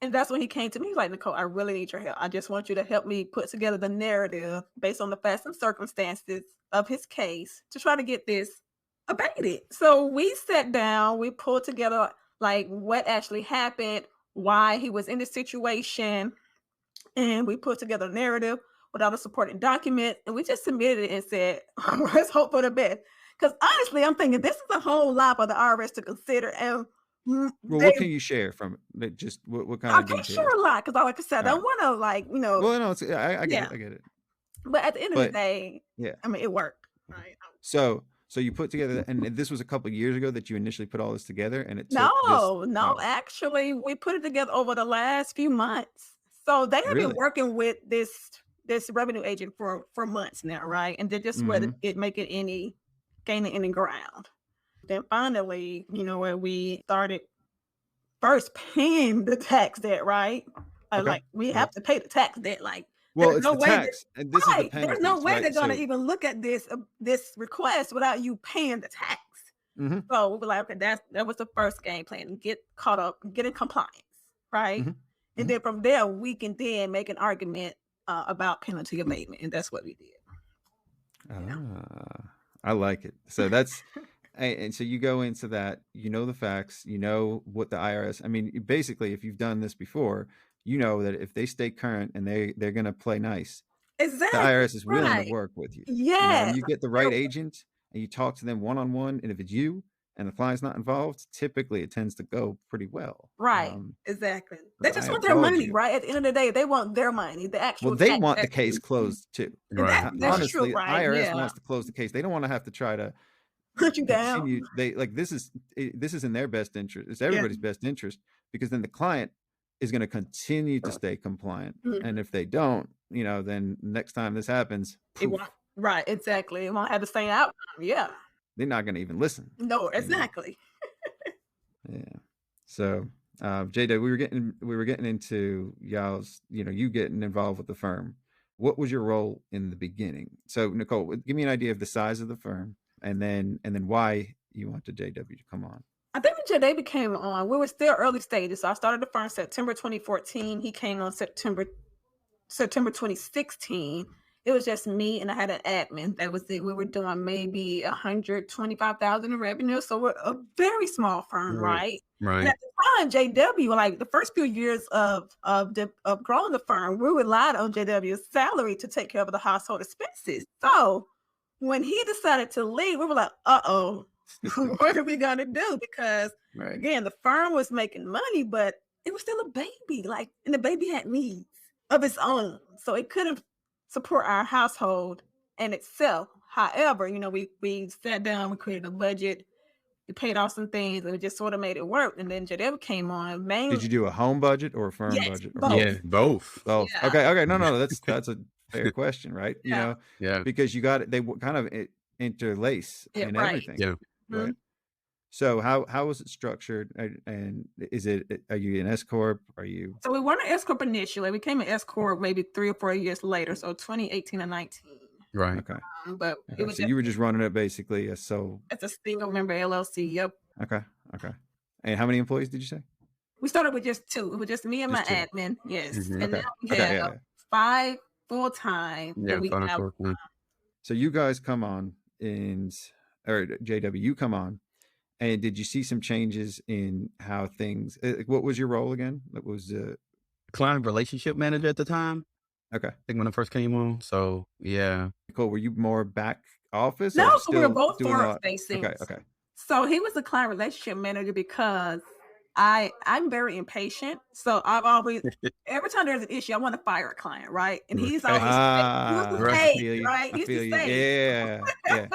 And that's when he came to me. He's like, Nicole, I really need your help. I just want you to help me put together the narrative based on the facts and circumstances of his case to try to get this abated. So we sat down, we pulled together like what actually happened, why he was in this situation, and we put together a narrative with all the supporting documents, and we just submitted it and said, let's hope for the best. Because honestly, I'm thinking this is a whole lot for the IRS to consider. And Well, what can you share from it? Just what kind I of can't details? share a lot because, like I said, I All don't want to, like, Well, no, I get Yeah. it. I get it. But at the end of the But- day, Yeah. I mean, it worked. Right? So you put together, and this was a couple of years ago that you initially put all this together, and it took No, this, no, oh, actually, we put it together over the last few months. So they have Really? been working with this revenue agent for months now, right? And they're just whether it making gaining any ground. Then finally, where we started first paying the tax debt, right? Okay. Like we have to pay the tax debt. Like, well, there's it's no the way that- tax, and this is the right? penalties. There's no way right? they're gonna So- even look at this request without you paying the tax. Mhm. So we were like, okay, that was the first game plan. Get caught up, get in compliance, right? Mhm. And then from there, we can then make an argument about penalty abatement, and that's what we did. I like it. So that's, and so you go into that, the facts, what the IRS, I mean, basically, if you've done this before, that if they stay current and they're going to play nice, Exactly. the IRS is willing right. to work with you. Yes. And you get the right agent and you talk to them one-on-one. And if it's you and the client's not involved, typically it tends to go pretty well. Right. Exactly. They just I want their applaud money, you. right? At the end of the day, they want their money, the actual Well, they tax want the equity. case closed too. Right. That's true, Honestly, right? IRS Yeah. wants to close the case. They don't want to have to try to Put you down. continue. They like this is in their best interest. It's everybody's best interest, because then the client is going to continue to stay compliant. And if they don't, then next time this happens, It won't, right? Exactly. It won't have the same outcome. Yeah. they're not going to even listen. No, exactly. Yeah. So, Jada, we were getting into y'all's, you getting involved with the firm. What was your role in the beginning? So, Nicole, give me an idea of the size of the firm, and then why you wanted JW to come on. I think when JW came on, we were still early stages. So I started the firm September 2014. He came on September 2016. It was just me, and I had an admin. That was it. We were doing maybe 125,000 in revenue. So we're a very small firm, right? Right. And at the time, JW, like the first few years of growing the firm, we relied on JW's salary to take care of the household expenses. So when he decided to leave, we were like, uh-oh, what are we gonna do? Because again, the firm was making money, but it was still a baby, and the baby had needs of its own. So it couldn't support our household and itself. However, we sat down, we created a budget, we paid off some things, and we just sort of made it work. And then JW came on. Mainly, Did you do a home budget or a firm budget? Both. Yeah, both. Both. Yeah. Okay. No, that's a fair question, right? Yeah. Yeah. Because they kind of interlace in everything. Yeah. Right. So how was it structured? And are you an S corp? Are you? So we weren't an S corp initially. We became an S corp maybe 3 or 4 years later. So 2018 and 19. Right. Okay. But it was So you were just running it basically as it's a single member LLC. Yep. Okay. And how many employees did you say? We started with just 2. It was just me and my Just 2. admin. Yes. Mhm. And Okay. now we have 5 full time. Yeah. We have, So you guys come on or JW, you come on, and did you see some changes in how things? What was your role again? That was client relationship manager at the time. okay. I think when I first came on. So yeah. Nicole, were you more back office? No, or so we were still both doing a forward lot? facing. Okay. So he was a client relationship manager because I'm very impatient. So I've always, every time there's an issue, I want to fire a client, right? And he's always I feel you. right? I He's feel the you. same. Yeah.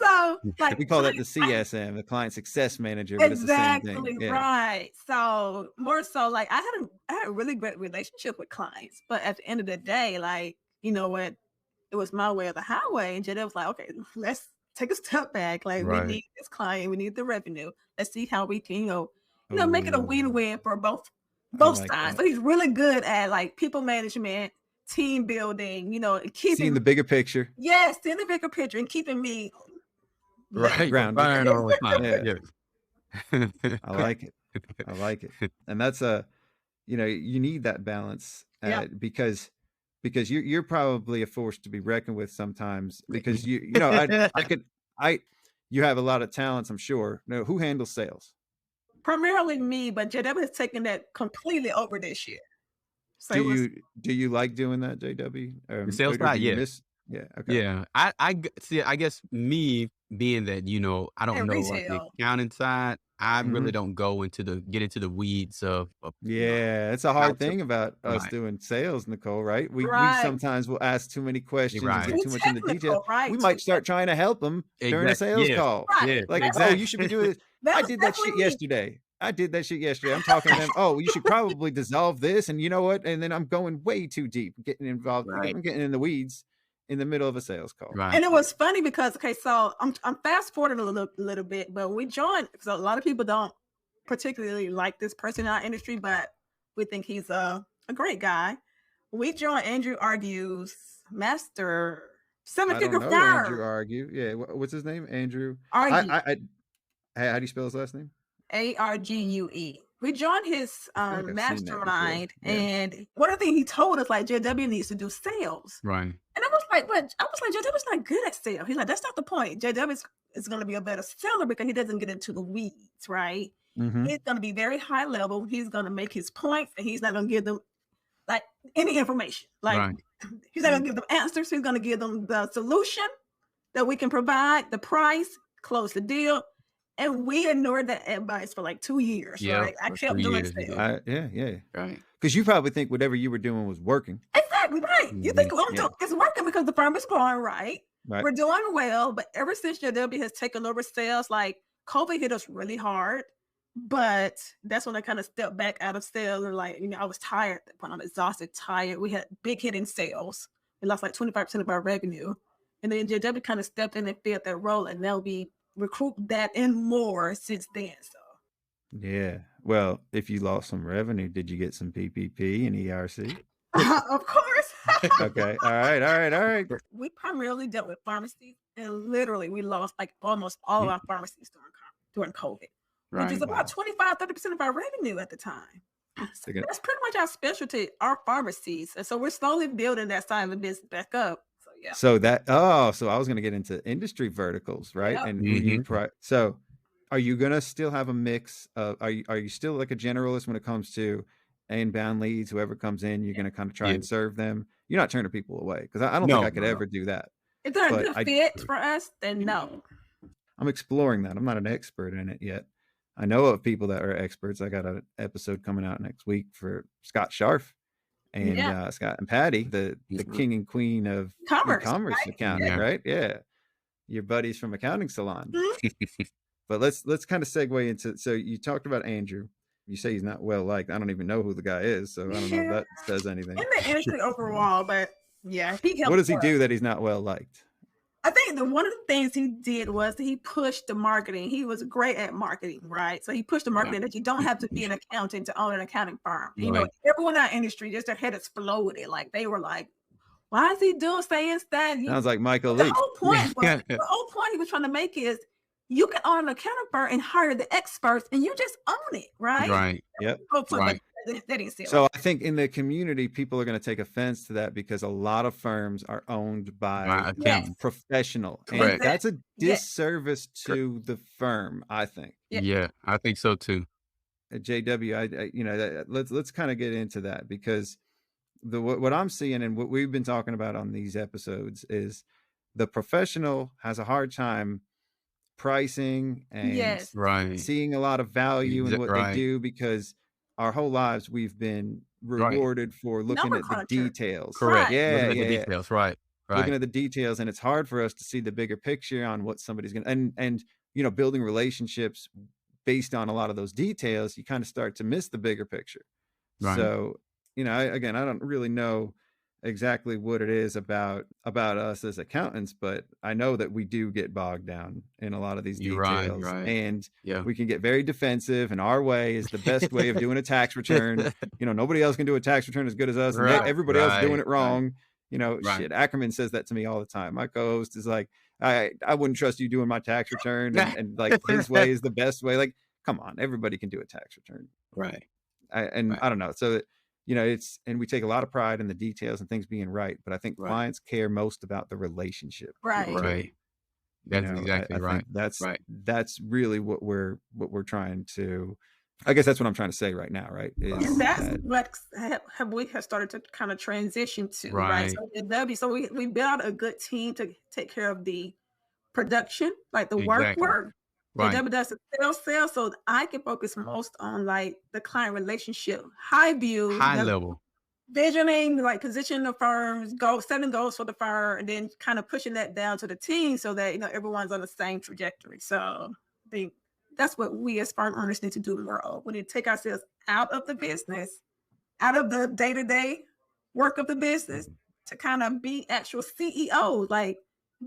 So We call that the CSM, the client success manager, but it's the same thing. exactly Yeah. right. So more so, I had a really great relationship with clients, but at the end of the day, you know what, it was my way or the highway, and JD was like, okay, let's take a step back. We need this client, we need the revenue. Let's see how we can, make it a win-win for both sides. that. So he's really good at people management, team building, keeping Seeing the bigger picture. yes, seeing the bigger picture and keeping me Right. Grounded. Firing all the time. Yeah. I like it. And that's you need that balance because you're probably a force to be reckoned with sometimes, because you have a lot of talents, I'm sure. No, who handles sales? primarily me, but JW has taken that completely over this year. So Do you like doing that, JW? The sales or do side, you yeah. miss- Yeah. Okay. Yeah. I see. I guess me being that, I don't And know like the retail. accounting side. I really don't get into the weeds of Yeah, it's a how hard to- thing about us Right. doing sales, Nicole, right? We Right. sometimes will ask too many questions Right. and get too much into Technical, detail. right? We might start trying to help them during a Exactly. sales Yeah. call. Right. Yeah. Like, Exactly. oh, you should be doing this. That I was did that shit definitely me. yesterday. I'm talking to them. Oh, you should probably dissolve this. And you know what? And then I'm going way too deep, getting involved. Right. I'm getting in the weeds in the middle of a sales call. Right. And it was funny because so I'm fast forwarding a little bit, but we joined. So a lot of people don't particularly like this person in our industry, but we think he's a great guy. We joined Andrew Argue's master I don't seven-figure know firm. Andrew Argue. Yeah. What's his name? Andrew. Argue. How do you spell his last name? Argue. We joined his like I've seen that mastermind, before. Yeah. and one of the things he told us, JW needs to do sales. Right. And I was like, what? I was like, JW's not good at sales. He's like, that's not the point. JW is going to be a better seller because he doesn't get into the weeds, right? Mhm. He's going to be very high level. He's going to make his points, and he's not going to give them any information. Right. He's not going to give them answers. He's going to give them the solution that we can provide, the price, close the deal, And we ignored that advice for like 2 years, Yeah, right? I for kept 2 doing years we did. sales. Yeah. Right. Because you probably think whatever you were doing was working. Exactly, right. You think Yeah. it's working because the firm is growing, right? Right. We're doing well, but ever since JW has taken over sales, like COVID hit us really hard. But that's when I kind of stepped back out of sales and like, I was tired when I'm exhausted, tired. We had big hit in sales. We lost like 25% of our revenue. And then JW kind of stepped in and filled that role, and now we recruit that and more since then. So Yeah. Well, if you lost some revenue, did you get some PPP and ERC? of course. Okay. All right. We primarily dealt with pharmacies, and literally we lost like almost all of our pharmacies during COVID, which is about 25-30% of our revenue at the time. So that's pretty much our specialty, our pharmacies. And so we're slowly building that side of the business back up. So yeah. So I was going to get into industry verticals, right? Yep. And so are you going to still have a mix of, are you still like a generalist when it comes to inbound leads? Whoever comes in, you're going to kind of try and serve them. You're not turning people away, because I don't think I could ever do that. If they're a good fit for us, then no. I'm exploring that. I'm not an expert in it yet. I know of people that are experts. I got an episode coming out next week for Scott Scharf and Scott and Patty, the king and queen of commerce right? Accounting, right? Yeah. Your buddies from Accounting Salon. But let's kind of segue into, so you talked about Andrew. You say he's not well liked. I don't even know who the guy is, so I don't know if that says anything. In the industry overall, but yeah, he helped. What does he do that he's not well liked? I think one of the things he did was he pushed the marketing. He was great at marketing, right? So he pushed the marketing that you don't have to be an accountant to own an accounting firm. Everyone in our industry, just their head exploded. Like they were like, "Why is he saying that?" Sounds like Michael The Lee. whole point he was trying to make is you can own an accounting firm and hire the experts, and you just own it, right? Right. Yep. Right. So I think in the community, people are going to take offense to that because a lot of firms are owned by professional. Correct. And that's a disservice to the firm, I think. Yeah, I think so too. At JW, let's kind of get into that, because what I'm seeing and what we've been talking about on these episodes is the professional has a hard time pricing and seeing a lot of value in what they do, because our whole lives we've been rewarded for looking at the details. Correct. Yeah, looking at the details. Right. Looking at the details, and it's hard for us to see the bigger picture on what somebody's going to, and building relationships based on a lot of those details, you kind of start to miss the bigger picture. Right. So, I don't really know exactly what it is about us as accountants, but I know that we do get bogged down in a lot of these details, and we can get very defensive, and our way is the best way of doing a tax return. Nobody else can do a tax return as good as us, and everybody else is doing it wrong. Shit, Ackerman says that to me all the time. My co-host is like, I wouldn't trust you doing my tax return, and like his way is the best way. Like, come on, everybody can do a tax return. Right. I don't know. So and we take a lot of pride in the details and things being right, but I think clients care most about the relationship. Right. That's exactly right. That's really what we're trying to, I guess that's what I'm trying to say right now. Right. And that's what we have started to kind of transition to. Right. So we built a good team to take care of the production, like the work. Right. JW does the sales, so I can focus most on like the client relationship, high level, visioning, like positioning the firms, setting goals for the firm, and then kind of pushing that down to the team so that everyone's on the same trajectory. So I think that's what we as firm owners need to do more. We need to take ourselves out of the business, out of the day-to-day work of the business, to kind of be actual CEOs, like.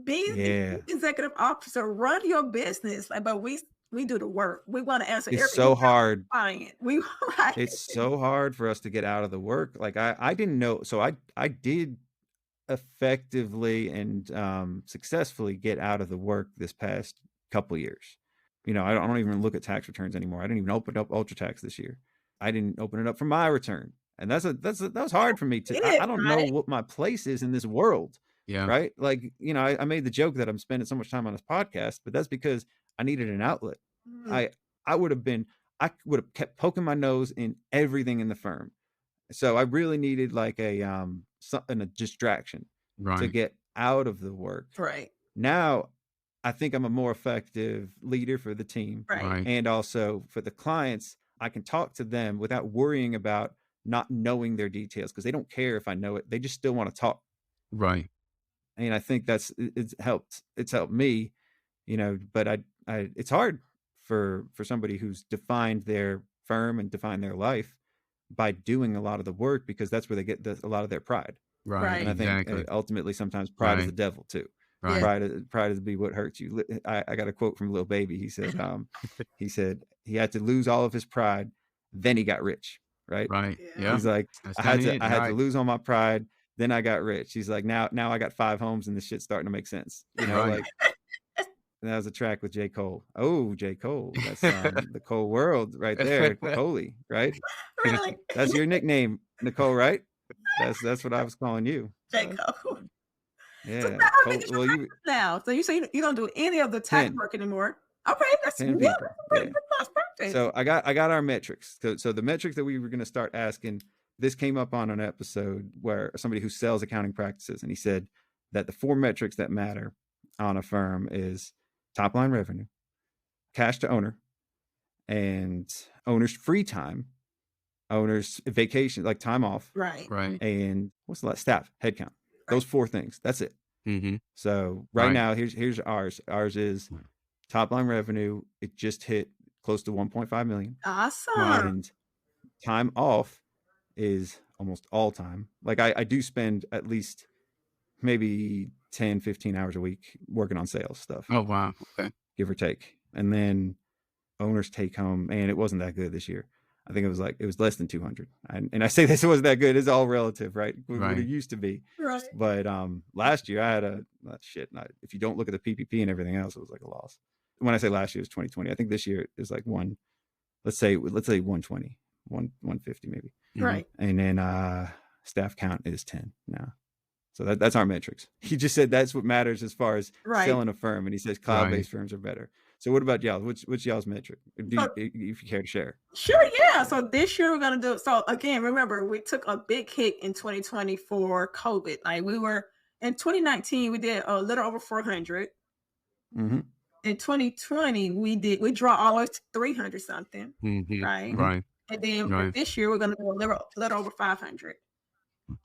Be the executive officer, run your business, but we do the work. We want to answer. It's so hard. Client. It's so hard for us to get out of the work. Like I didn't know. So I did effectively and successfully get out of the work this past couple years. I don't even look at tax returns anymore. I didn't even open up UltraTax this year. I didn't open it up for my return, and that was hard for me to. I don't know what my place is in this world. Yeah. Right. Like, I made the joke that I'm spending so much time on this podcast, but that's because I needed an outlet. I would have kept poking my nose in everything in the firm. So I really needed like a distraction to get out of the work. Right. Now I think I'm a more effective leader for the team. Right. And also for the clients, I can talk to them without worrying about not knowing their details, because they don't care if I know it. They just still want to talk. Right. And I think it's helped me, but it's hard for somebody who's defined their firm and defined their life by doing a lot of the work, because that's where they get a lot of their pride. Right. And I think Exactly. ultimately sometimes pride is Right. the devil too. Right. Pride is be what hurts you. I got a quote from Lil Baby. He said he had to lose all of his pride, then he got rich. Right. Right. Yeah. Yeah. He's like, That's I had kinda it. to Right. lose all my pride, then I got rich. He's like, now I got 5 homes and this shit's starting to make sense. Right. Like, that was a track with J. Cole. Oh, J. Cole. That's the Cole World right there. Coley, right? Really? That's your nickname, Nicole, right? That's what I was calling you. J. Cole. So Yeah. how Cole, big is your well, practice now? So you say you don't do any of the tax 10. work anymore. Okay, that's 10 yeah, people. that's a pretty Yeah. good size practice. So I got our metrics. So the metrics that we were going to start asking, this came up on an episode where somebody who sells accounting practices, and he said that the 4 metrics that matter on a firm is top line revenue, cash to owner, and owner's free time, owner's vacation, like time off, Right. Right. and what's the last staff headcount. Those 4 things. That's it. Mm-hmm. So right Right. now, here's ours. Ours is top line revenue. It just hit close to 1.5 million. Awesome. And time off is almost all time. Like I do spend at least maybe 10, 15 hours a week working on sales stuff, Oh wow. Okay. give or take. And then owners take home, and it wasn't that good this year. I think it was less than 200. And I say this, it wasn't that good. It's all relative, right? What Right. it used to be. Right. But last year I had if you don't look at the PPP and everything else, it was like a loss. When I say last year, it was 2020. I think this year is like let's say 120, 150 maybe. Mhm. Right. And then staff count is 10 now. So that's our metrics. He just said that's what matters as far as Right. selling a firm. And he says cloud-based firms are better. So what about y'all? What's y'all's metric? If you care to share. Sure, yeah. So this year we're gonna do. So again, remember we took a big hit in 2020 for COVID. Like we were in 2019, we did a little over 400. Mm-hmm. In 2020, we draw almost 300 something, Mm-hmm. right? Right. And then for Right. this year we're gonna do a little over 500.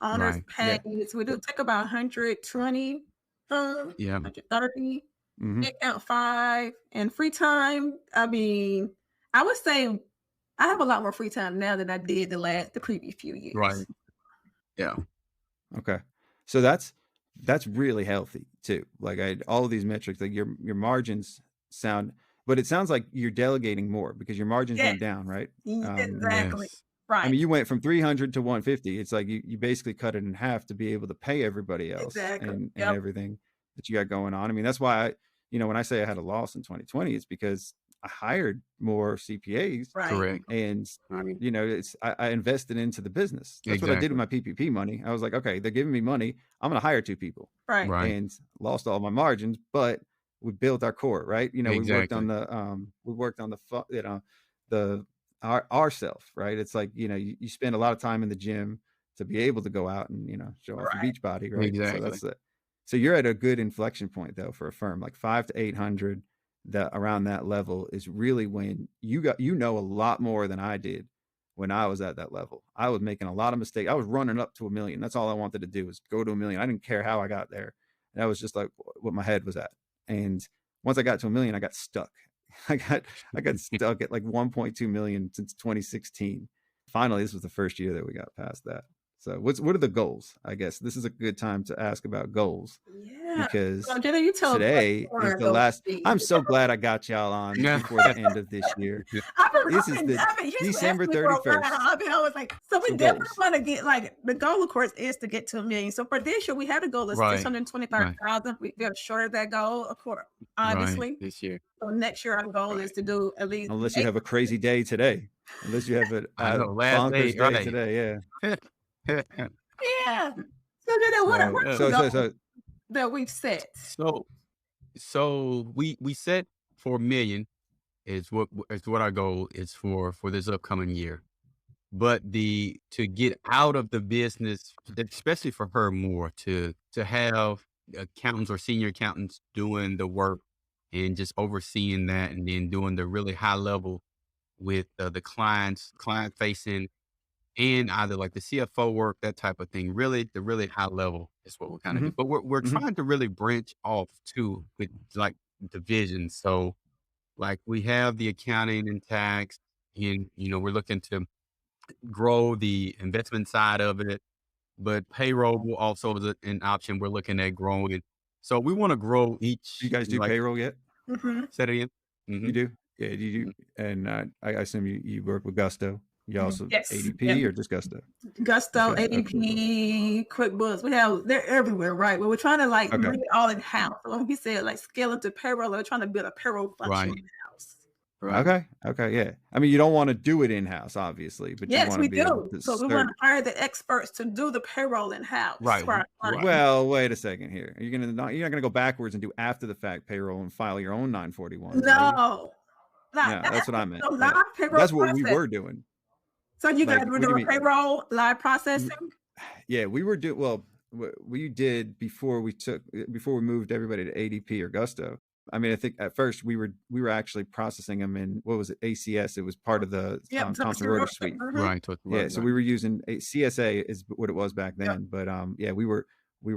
Honors Right. pays, we do take about 120, Yeah. 130. Mm-hmm. Headcount 5 and free time. I mean, I would say I have a lot more free time now than I did the previous few years. Right. Yeah. Okay. So that's really healthy too. Like all of these metrics, like your margins sound, but it sounds like you're delegating more because your margins went down, right? Exactly. Yes. Right. I mean, you went from 300 to 150. It's like you basically cut it in half to be able to pay everybody else Exactly. and Yep. everything that you got going on. I mean, that's why when I say I had a loss in 2020, it's because I hired more CPAs, Right. Correct. and Right. I invested into the business. That's what I did with my PPP money. I was like, okay, they're giving me money. I'm going to hire 2 people, Right. Right. and lost all my margins, but we built our core, right? We worked on the ourself, right? It's like, you spend a lot of time in the gym to be able to go out and, show off your Right. beach body, right? Exactly. So that's it. So you're at a good inflection point though for a firm, like 500 to 800. That around that level is really when you know a lot more than I did when I was at that level. I was making a lot of mistakes. I was running up to 1 million. That's all I wanted to do was go to 1 million. I didn't care how I got there. That was just like what my head was at. And once I got to 1 million, I got stuck. I got stuck at like 1.2 million since 2016. Finally, this was the first year that we got past that. So what are the goals? I guess this is a good time to ask about goals. Yeah. Because So, Jenna, you tell us today what is your the goals last. be. I'm so glad I got y'all on Yeah. before the end of this year. This is December 31st. I was like, so we Some definitely goals. want to get, like, the goal, of course, is to get to 1 million. So for this year, we had a goal of Right. 625,000. We got short of that goal, of course, obviously. Right. This year. So next year, our goal is Right. to do at least. Unless you have a crazy day today. Unless you have a I know, last bonkers day, day right. today. Yeah. Yeah. So then what are the goals So that we've set? So we set for 1 million is what our goal is for this upcoming year. But to get out of the business, especially for her more, to have accountants or senior accountants doing the work and just overseeing that, and then doing the really high level with the client facing, and either like the CFO work, that type of thing. Really, the really high level is what we're kind of Hmm. do. But we're Hmm. trying to really branch off too with like divisions. So like we have the accounting and tax, and we're looking to grow the investment side of it, but payroll will also is an option we're looking at growing. So we want to grow Do you each, guys do like, payroll yet? Hmm. say it again. You Hmm. do? Yeah, you do. And I assume you work with Gusto. You also Yes. ADP or just Gusto? Gusto, Okay. Okay. ADP, QuickBooks, they're everywhere, right? But we're trying to like Okay. bring it all in house. So when we said like scale into payroll, we're trying to build a payroll function Right. in house. Right. Okay. Okay. Yeah. I mean, you don't want to do it in house, obviously, but you Yes, want to we be able do. to So we want serve. to hire the experts to do the payroll in house Right. for our clients. Well, wait a second here. You're not gonna go backwards and do after the fact payroll and file your own 941s, are you? No, No, that's what I meant. so Yeah. live payroll That's what we process. were doing. So you guys Like, were what do you doing mean? payroll live processing? Yeah, we were doing well. We did before we moved everybody to ADP or Gusto. I mean, I think at first we were actually processing them in, what was it, ACS? It was part of the Yep. Thomson Reuters suite. Right. Totally Yeah, right, so right. we were using CSA is what it was back Yep. then. But yeah, we were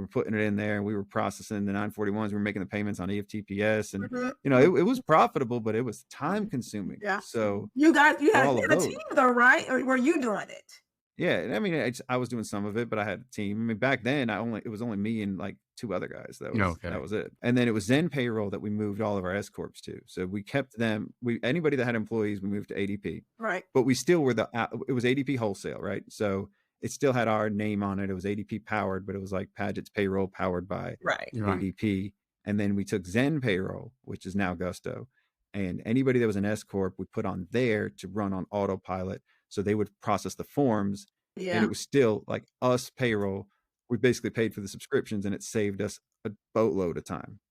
putting it in there, and we were processing the 941s. We were making the payments on EFTPS, and it was profitable, but it was time consuming. Yeah. So You for had all of a those, team though, right? Or were you doing it? yeah, I mean, I was doing some of it, but I had a team. I mean, back then, it was only me and like 2 other guys. That Okay. was it. And then it was Zen Payroll that we moved all of our S corps to. So we kept them. Anybody that had employees, we moved to ADP. Right. But we still were it was ADP wholesale, right? So it still had our name on it. It was ADP powered, but it was like Paget's Payroll powered by Right. Right. ADP. And then we took Zen Payroll, which is now Gusto, and anybody that was an S corp we put on there to run on autopilot. So they would process the forms, and Yeah. it was still like us payroll. We basically paid for the subscriptions, and it saved us a boatload of time.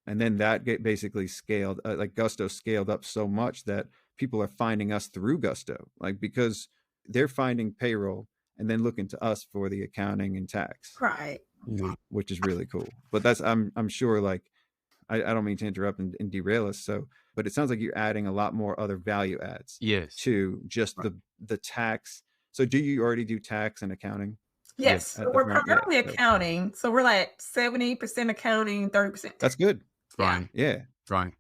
And then that basically scaled, like Gusto scaled up so much that people are finding us through Gusto, like because they're finding payroll and then looking to us for the accounting and tax, Right. which is really cool. But that's I'm sure, like, I don't mean to interrupt and derail us. So, but it sounds like you're adding a lot more other value adds Yes. to just the tax. So do you already do tax and accounting? Yes. So we're primarily accounting. So we're like 70% accounting, 30% That's good. Right. Yeah. Right.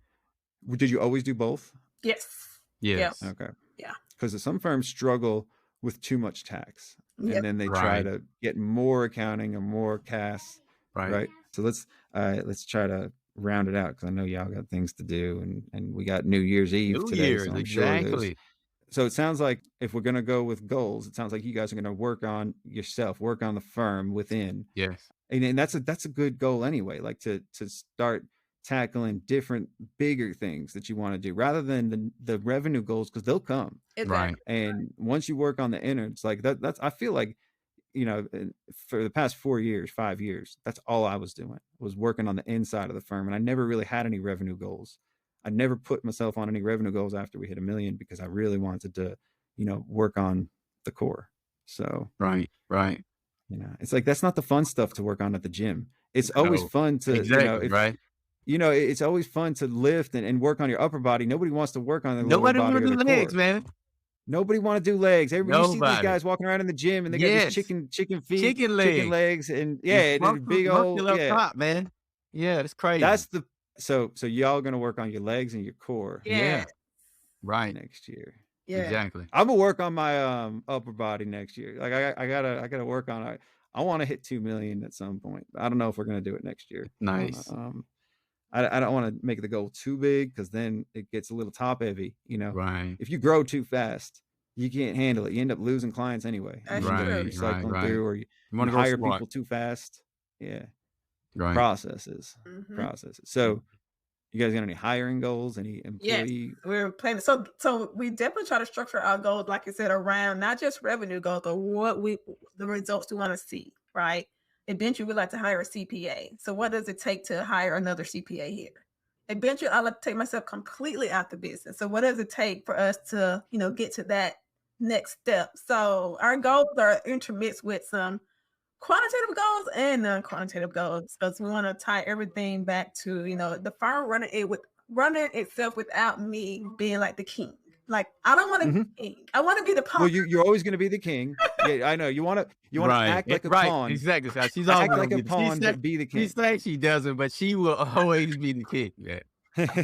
Did you always do both? Yes. Yes. Yep. Okay. Yeah. Because some firms struggle with too much tax, Yep. and then they try Right. to get more accounting or more CAS. Right. So let's try to round it out, because I know y'all got things to do, and we got New Year's Eve New today. Year's, So I'm sure exactly. so it sounds like if we're gonna go with goals, it sounds like you guys are gonna work on yourself, work on the firm within. Yes. And that's a good goal anyway, like to start tackling different bigger things that you want to do, rather than the revenue goals, because they'll come. Right. And once you work on the innards, like that's I feel like, for the past 5 years, that's all I was doing, was working on the inside of the firm. And I never really had any revenue goals. I never put myself on any revenue goals after we hit 1 million, because I really wanted to, work on the core. So, Right. it's like, that's not the fun stuff to work on at the gym. It's always No. fun to, Exactly. Right. it's always fun to lift and work on your upper body. Nobody wants to work on their Nobody lower want body to or do their legs, core. man. Nobody want to do legs. You see these Nobody. guys walking around in the gym, and they got Yes. these chicken feet, Chicken chicken legs. legs, and and big old muscular up top, man. Yeah, that's crazy. That's so y'all gonna work on your legs and your core Yeah. Right. next year. Yeah. Exactly. I'm gonna work on my upper body next year. Like I gotta work on it. I want to hit 2 million at some point. I don't know if we're gonna do it next year. Nice. I don't want to make the goal too big, because then it gets a little top heavy. Right. If you grow too fast, you can't handle it. You end up losing clients anyway. That's You end up true. Right. cycling Right. through, or You you want to go hire smart. people too fast. Yeah. Right. Processes. Mhm. So you guys got any hiring goals? Any employee? We're planning. So we definitely try to structure our goals, like you said, around not just revenue goals, but the results we want to see, right? Eventually, we'd like to hire a CPA. So what does it take to hire another CPA here? Eventually, I'd like to take myself completely out the business. So what does it take for us to, get to that next step? So our goals are intermixed with some quantitative goals and non-quantitative goals, because we want to tie everything back to, the firm running it with running itself without me being like the king. Like, I don't want to be the king. I want to be the pawn. Well, you're always going to be the king. Yeah, I know. You want to Right. act like a Right. pawn. Exactly. So she's Act always like gonna a be pawn, but be the she king. says she doesn't, but she will always be the king. Yeah.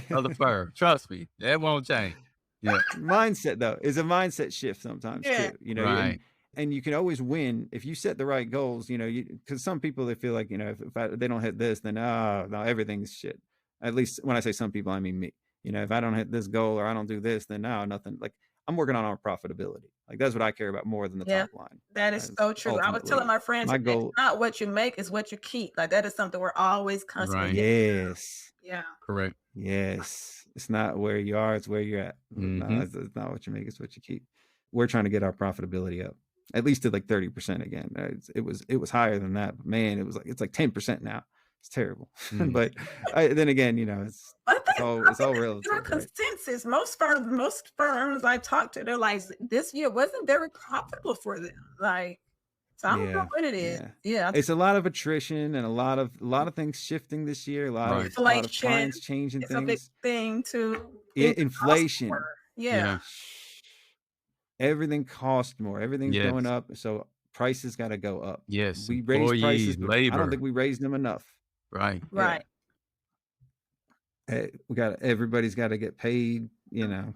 Of the firm. Trust me. That won't change. Yeah. Mindset though is a mindset shift sometimes Yeah. too. You know, Right. and you can always win if you set the right goals. You know, because some people they feel like, you know, if they don't hit this, then no, everything's shit. At least when I say some people, I mean me. You know, if I don't hit this goal or I don't do this, then no, nothing. Like I'm working on our profitability. Like that's what I care about more than the top line. That is so true. I was telling my friends, my goal, it's not what you make, is what you keep. Like that is something we're always constantly. Right. Yes. Yeah. Correct. Yes. It's not where you are, it's where you're at. No, Mhm. it's not what you make, it's what you keep. We're trying to get our profitability up, at least to like 30% again. It was higher than that, but man, it's like 10% now. It's terrible. But then again, you know, it's all relative. Right? Consensus. Most firms I talk to, they're like, this year wasn't very profitable for them. Like, so I don't know what it is. Yeah. It's a lot of attrition and a lot of things shifting this year. A lot of clients changing it's things. A big thing too. Inflation. Yeah. Everything costs more. Everything's going up. So prices got to go up. Yes. We raise prices, but I don't think we raised them enough. Right. Right. Everybody's got to get paid. You know.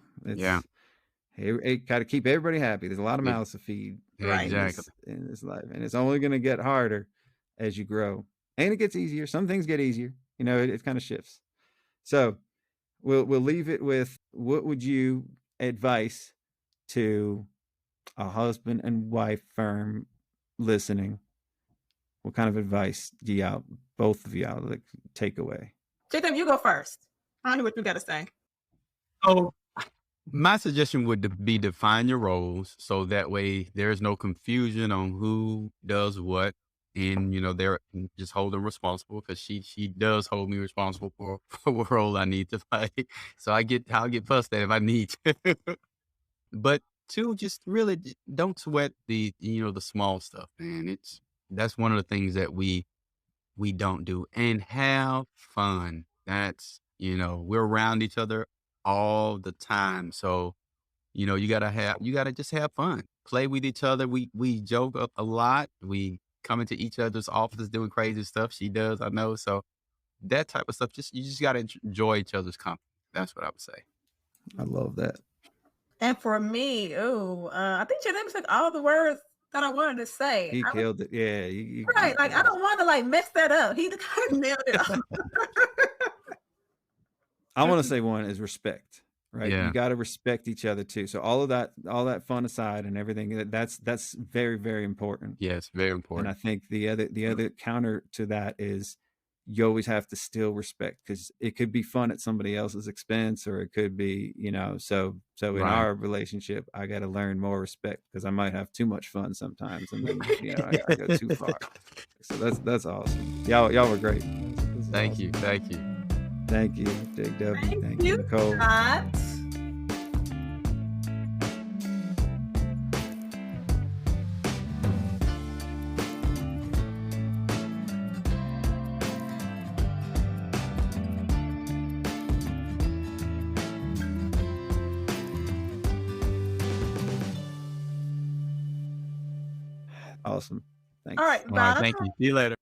It got to keep everybody happy. There's a lot of mouths to feed. Exactly. In this life, and it's only going to get harder as you grow, and it gets easier. Some things get easier. You know, it kind of shifts. So we'll leave it with, what would you advise to a husband and wife firm listening? What kind of advice do y'all, both of y'all, like, take away? Jacob, you go first. I don't know what you got to say. Oh, my suggestion would be define your roles, so that way there's no confusion on who does what, and you know they're just hold them responsible, because she does hold me responsible for what role I need to play. So I'll get fussed at if I need to. But two, just really don't sweat the small stuff, man. That's one of the things that we don't do, and have fun. That's, we're around each other all the time. So, you gotta just have fun, play with each other. We joke up a lot. We come into each other's offices doing crazy stuff. She does, I know. So that type of stuff, you just gotta enjoy each other's company. That's what I would say. I love that. And for me, I think Jim took all the words that I wanted to say. He killed it. Yeah. Right. Like, I don't want to mess that up. He kind of nailed it all. I want to say one is respect, right? Yeah. You got to respect each other too. So all that fun aside and everything, that's very, very important. Yes, very important. And I think the other counter to that is you always have to still respect, because it could be fun at somebody else's expense, or it could be, so in our relationship, I got to learn more respect, because I might have too much fun sometimes, and then I go too far. So that's awesome. Y'all were great. Thank you. Thank you, Jake W. Thank you, Nicole. Scott. Awesome. Thanks. All right. All right, thank you. See you later.